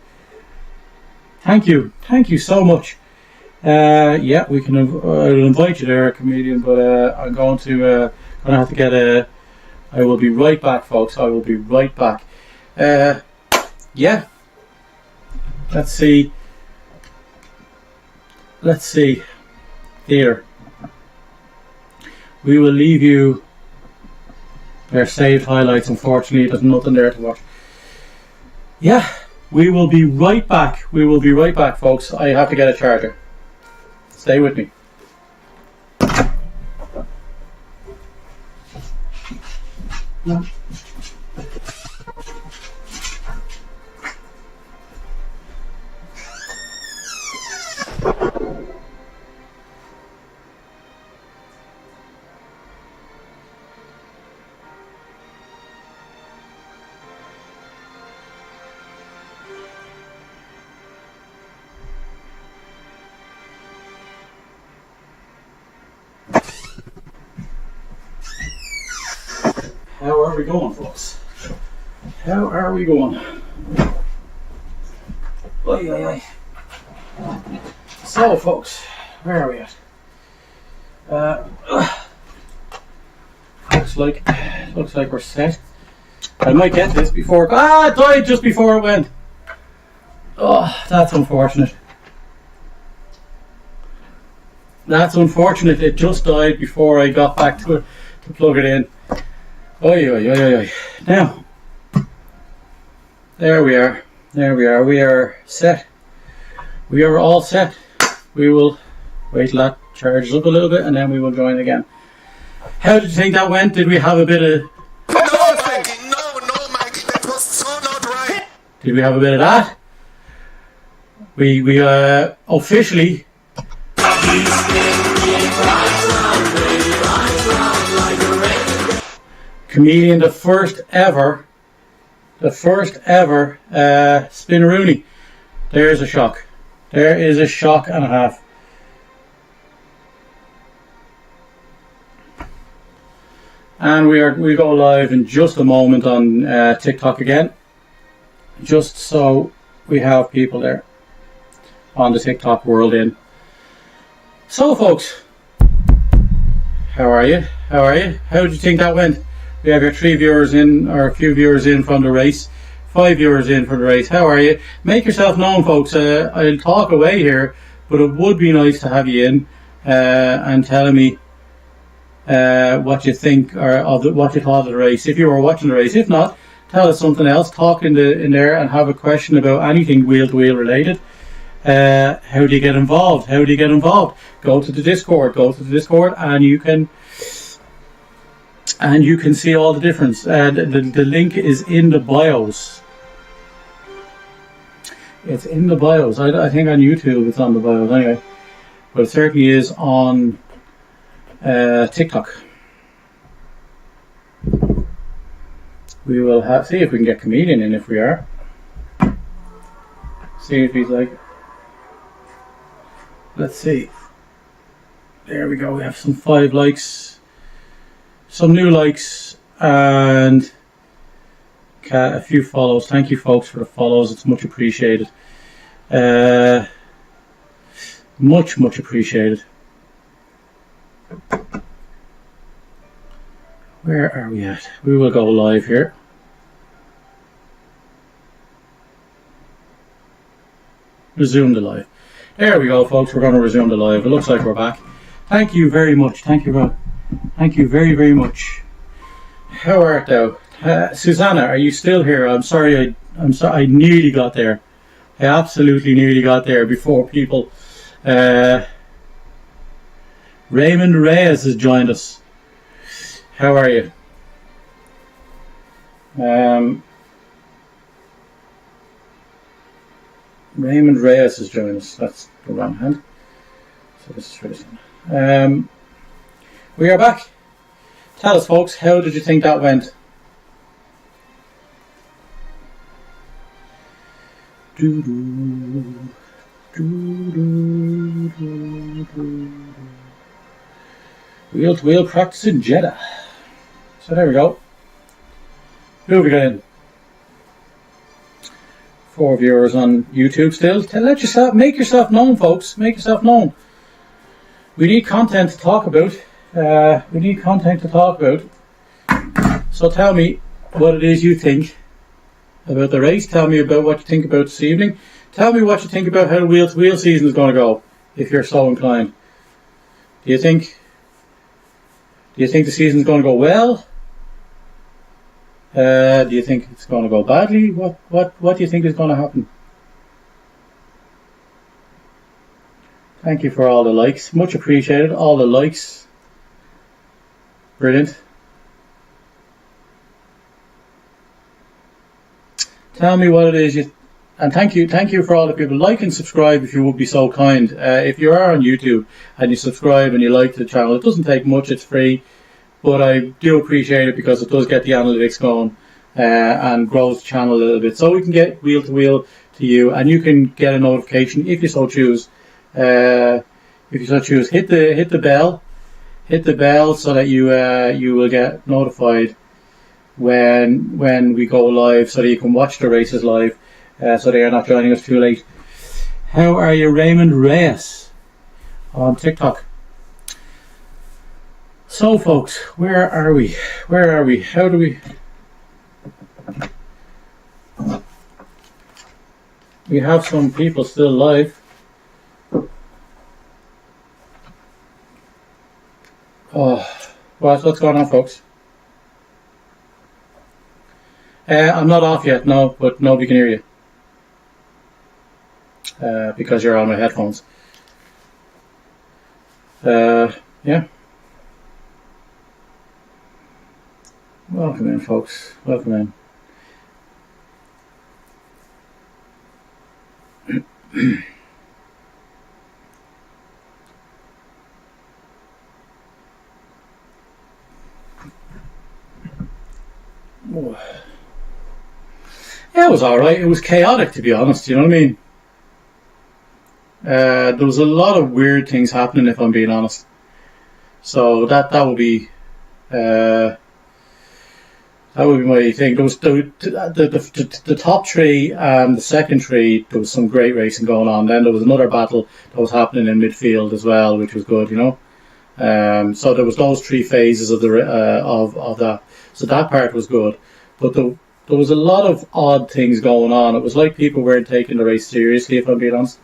Thank you so much. Yeah, we can. I'll invite you there, comedian, but I'm going to have to get a. I will be right back, folks. I will be right back. Yeah. Let's see. Here. We will leave you. Their saved highlights. Unfortunately, there's nothing there to watch. Yeah. We will be right back. Folks. I have to get a charger. Stay with me. No. How are we going, folks? How are we going? Oy, oy, oy. So, folks, where are we at? Looks like we're set. I might get this before. It died just before it went. Oh, that's unfortunate. That's unfortunate. It just died before I got back to it to plug it in. Oy, oy, oy, oy, oy. Now, there we are. We are set. We are all set. We will wait till that charges up a little bit and then we will join again. How did you think that went? Did we have a bit of... No, Mikey, that was so not right. Did we have a bit of that? We officially... Comedian, the first ever spin-a-rooney. There's a shock. There is a shock and a half. And we go live in just a moment on TikTok again. Just so we have people there on the TikTok world in. So, folks, how are you? How did you think that went? We have your 3 viewers in, or a few viewers in from the race, 5 viewers in from the race. How are you? Make yourself known, folks. I'll talk away here, but it would be nice to have you in and telling me what you think or what you thought of the race. If you were watching the race, if not, tell us something else. Talk in there and have a question about anything wheel to wheel related. How do you get involved? Go to the Discord. And you can see all the difference. The link is in the bios. It's in the bios. I think on YouTube it's on the bios anyway. But it certainly is on TikTok. We will see if we can get comedian in if we are. See if he's like. Let's see. There we go. We have some 5 likes, some new likes, and a few follows. Thank you, folks, for the follows. It's much appreciated. Much appreciated. Where are we at? We will go live here. Resume the live. There we go, folks. We're going to resume the live. It looks like we're back. Thank you very much. Thank you very much. How art thou? Susanna, are you still here? I'm sorry. I nearly got there. I absolutely nearly got there before people. Raymond Reyes has joined us. How are you? Raymond Reyes has joined us. That's the wrong hand. So this is for this one. We are back. Tell us, folks, how did you think that went? We'll practice in Jeddah. So there we go. Who have we got in? 4 viewers on YouTube still. Make yourself known, folks. Make yourself known. We need content to talk about. So tell me what it is you think about the race. Tell me about what you think about this evening. Tell me what you think about how the wheel season is going to go, if you're so inclined. Do you think the season is going to go well? Do you think it's going to go badly? What do you think is going to happen? Thank you for all the likes. Much appreciated. All the likes. Brilliant. Tell me what it is you... And thank you for all the people. Like and subscribe if you would be so kind. If you are on YouTube and you subscribe and you like the channel, it doesn't take much, it's free. But I do appreciate it because it does get the analytics going and grows the channel a little bit. So we can get wheel to wheel to you, and you can get a notification if you so choose. Hit the bell so that you will get notified when we go live, so that you can watch the races live, so they are not joining us too late. How are you, Raymond Reyes on TikTok? So, folks, where are we? How do we... We have some people still live. Oh, what's going on, folks? I'm not off yet, no, but nobody can hear you. Because you're on my headphones. Yeah. Welcome in, folks. Welcome in. Yeah, it was alright. It was chaotic, to be honest, you know what I mean? There was a lot of weird things happening, if I'm being honest. So that would be my thing. There was the top three and the second three. There was some great racing going on. Then there was another battle that was happening in midfield as well, which was good, you know. So there was those 3 phases of that. So that part was good, but there was a lot of odd things going on. It was like people weren't taking the race seriously, if I'm being honest.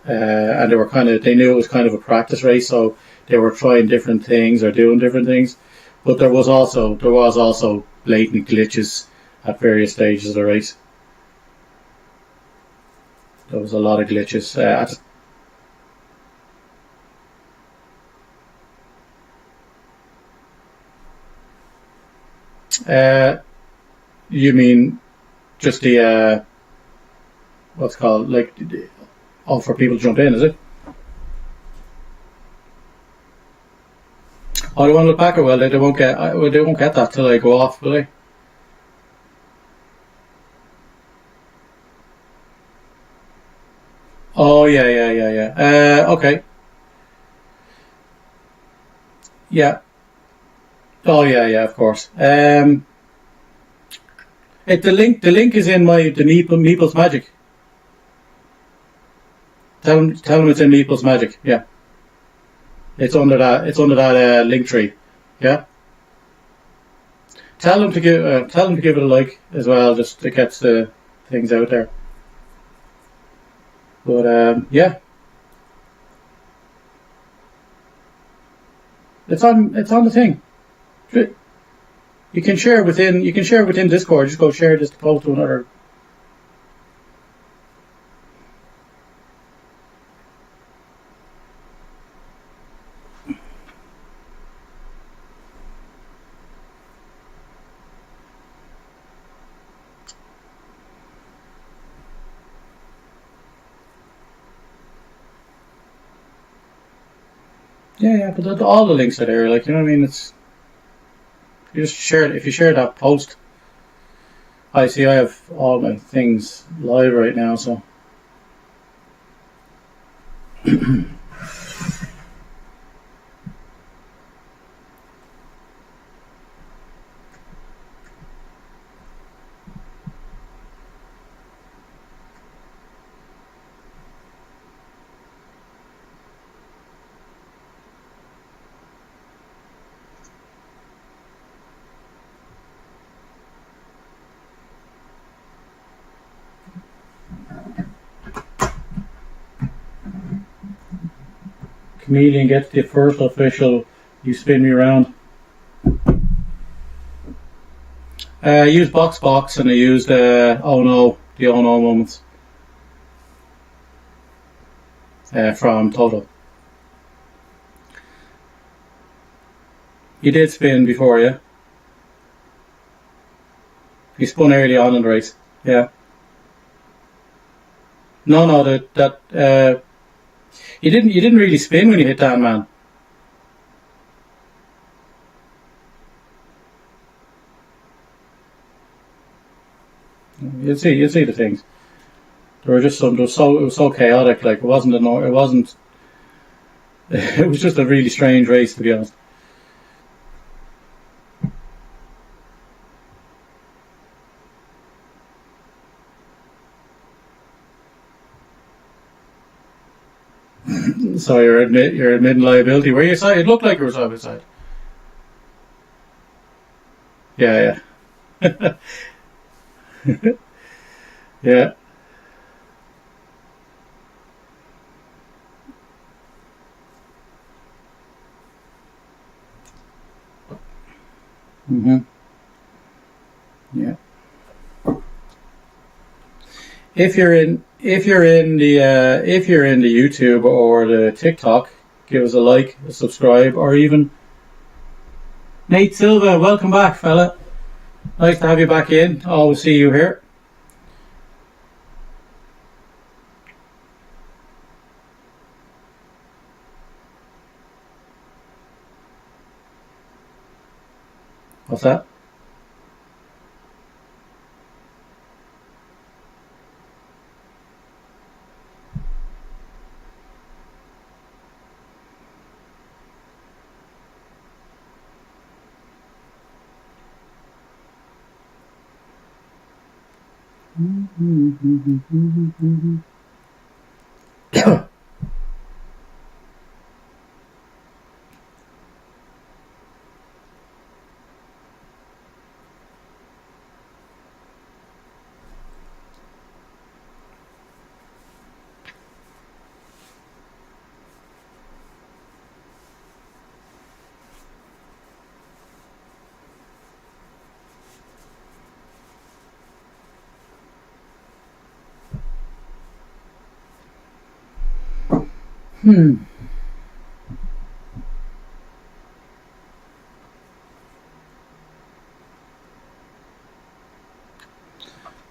And they knew it was kind of a practice race, so they were trying different things or doing different things. But there was also blatant glitches at various stages of the race. There was a lot of glitches. You mean just the what's called, like, for people to jump in, is it? Oh, they want to look back, or well, they won't get that till I go off, will they? Oh yeah. Okay. Yeah. Oh yeah. Of course. The link is in the Meeple's Magic. Tell them it's in Meeple's Magic. Yeah. It's under that. It's under that link tree. Yeah. Tell them to give it a like as well, just to get the things out there. But yeah, it's on the thing. You can share within Discord. Just go share this post to another. Yeah, but all the links are there. Like, you know what I mean? It's you just share it. If you share that post, I see. I have all my things live right now, so. Chameleon gets the first official. You spin me around. I used Box and I used the Oh No moments from Toto. You did spin before, yeah? You spun early on in the race, yeah. No, that you didn't really spin when you hit that, man. You'd see the things. There were just some. It was so chaotic. Like it wasn't. It was just a really strange race, to be honest. So you're admitting liability. Were you side? It looked like you were side by side. Yeah. Yeah. Yeah. If you're in the YouTube or the TikTok, give us a like, a subscribe, or even Nate Silva. Welcome back, fella. Nice to have you back in. Always see you here. What's that?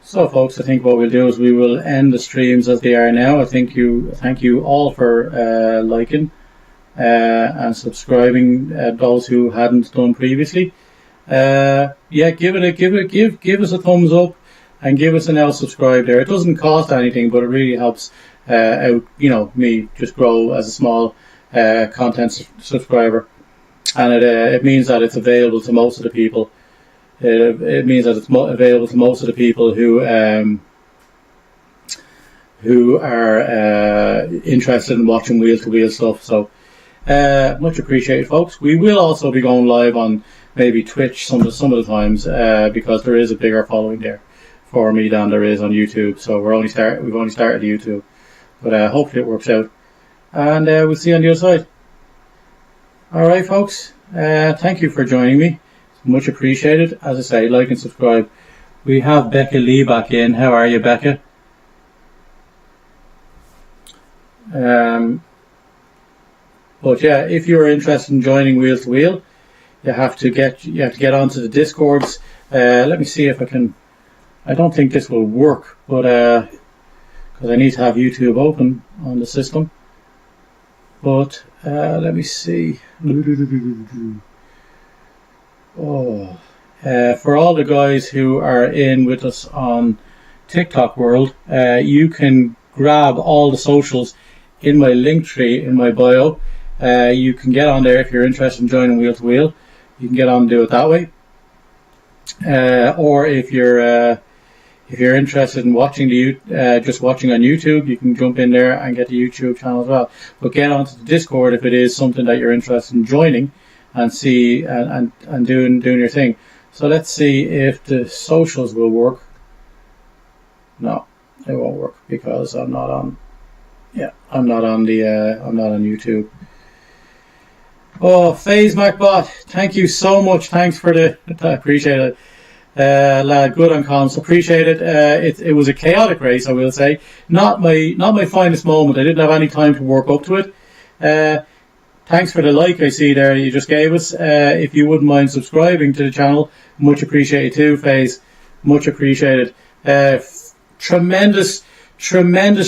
So, folks, I think what we'll do is we will end the streams as they are now. I thank you all for liking and subscribing. Those who hadn't done previously, yeah, give us a thumbs up and give us an L subscribe there. It doesn't cost anything, but it really helps out, me just grow as a small content subscriber, and it means that it's available to most of the people. It means that it's available to most of the people who are interested in watching wheel-to-wheel stuff. So much appreciated, folks. We will also be going live on maybe Twitch some of the times because there is a bigger following there for me than there is on YouTube. So we've only started YouTube, but hopefully it works out, and we'll see you on the other side. All right, folks. Thank you for joining me. Much appreciated. As I say, like and subscribe. We have Becca Lee back in. How are you, Becca? But yeah, if you're interested in joining Wheel to Wheel, you have to get onto the Discords. Let me see if I can. I don't think this will work, but because I need to have YouTube open on the system. But let me see. For all the guys who are in with us on TikTok world, you can grab all the socials in my link tree in my bio. You can get on there if you're interested in joining Wheel to Wheel. You can get on and do it that way. Or if you're interested in watching just watching on YouTube, you can jump in there and get the YouTube channel as well. But get onto the Discord if it is something that you're interested in joining and see and doing your thing. So let's see if the socials will work. No, it won't work because I'm not on. Yeah, I'm not on YouTube. Oh, FaZe MacBot, thank you so much. Thanks for I appreciate it. Lad, good on comms, appreciate it. It was a chaotic race, I will say. Not my finest moment. I didn't have any time to work up to it. Thanks for the like I see there you just gave us. If you wouldn't mind subscribing to the channel, much appreciated too, FaZe. Much appreciated. Tremendous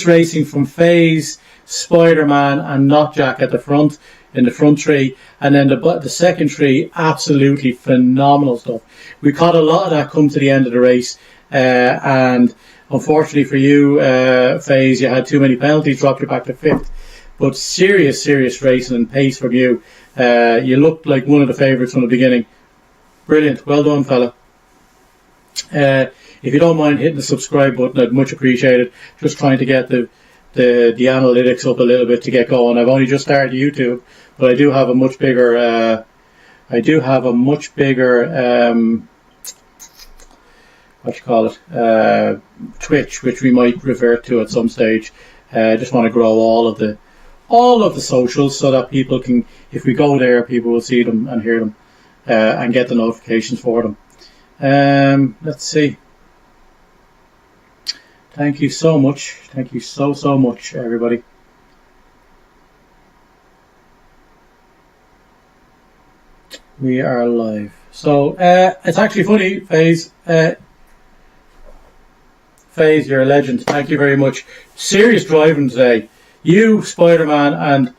racing from FaZe, Spider-Man and Knockjack at the front, in the front tree, and then the second tree, absolutely phenomenal stuff. We caught a lot of that come to the end of the race, and unfortunately for you, FaZe, you had too many penalties, dropped you back to 5th. But serious racing and pace from you. You looked like one of the favourites from the beginning. Brilliant, well done, fella. If you don't mind hitting the subscribe button, I'd much appreciate it. Just trying to get the analytics up a little bit to get going. I've only just started YouTube, but I do have a much bigger Twitch, which we might revert to at some stage. I just want to grow all of the socials so that people can, if we go there, people will see them and hear them and get the notifications for them. Let's see. Thank you so much. Thank you so much, everybody. We are live. So it's actually funny, FaZe. FaZe, you're a legend. Thank you very much. Serious driving today. You, Spider-Man, and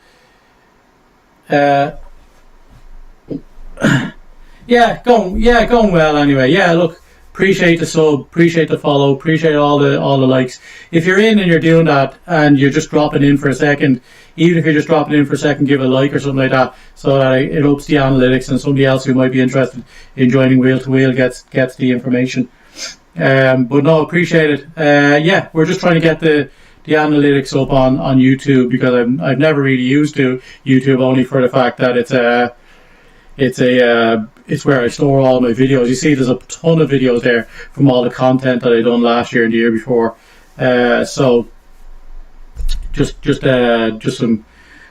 going well anyway. Yeah, look. Appreciate the sub, appreciate the follow, appreciate all the likes. If you're in and you're doing that and you're just dropping in for a second, even if you're just dropping in for a second, give a like or something like that, so that it ups the analytics and somebody else who might be interested in joining Wheel to Wheel gets the information. But no, appreciate it. Yeah, we're just trying to get the analytics up on YouTube, because I've never really used YouTube, only for the fact that it's where I store all my videos. You see, there's a ton of videos there from all the content that I done last year and the year before. So just some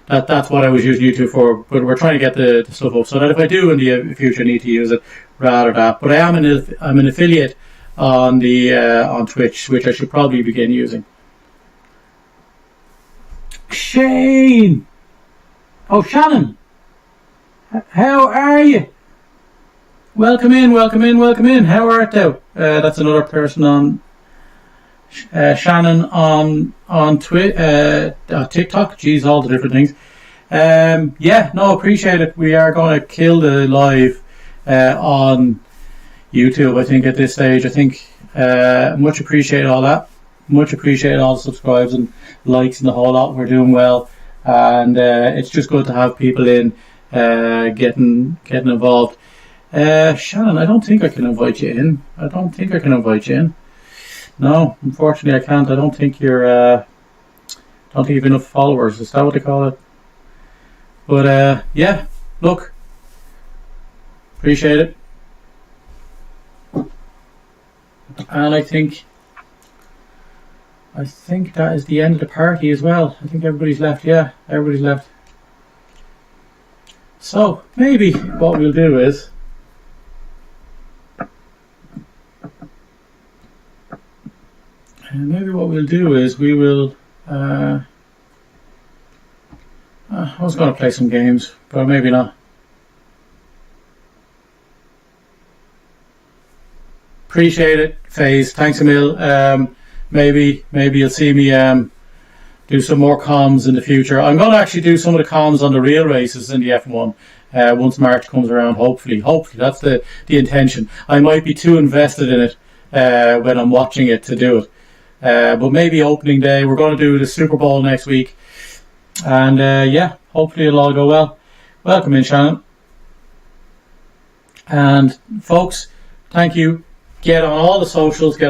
that's what I was using YouTube for. But we're trying to get the stuff up so that if I do in the future need to use it, rather that. But I'm an affiliate on on Twitch, which I should probably begin using. Shane, Shannon, how are you? Welcome in. How art thou? That's another person on Shannon on TikTok. Geez, all the different things. Appreciate it. We are going to kill the live on YouTube, I think, at this stage. I think much appreciate all that. Much appreciate all the subscribes and likes and the whole lot. We're doing well, and it's just good to have people in getting involved. Shannon, I don't think I can invite you in. No, unfortunately I can't. I don't think you're don't think you've enough followers. Is that what they call it? But yeah, look, appreciate it. And I think that is the end of the party as well. I think everybody's left. Yeah, everybody's left. So maybe what we'll do is we will I was going to play some games, but maybe not. Appreciate it, FaZe. Thanks a mil. Maybe you'll see me do some more comms in the future. I'm going to actually do some of the comms on the real races in the F1 once March comes around. Hopefully that's the intention. I might be too invested in it when I'm watching it to do it. But maybe opening day. We're going to do the Super Bowl next week, and yeah, hopefully it'll all go well. Welcome in, Shannon. And folks, thank you. Get on all the socials. Get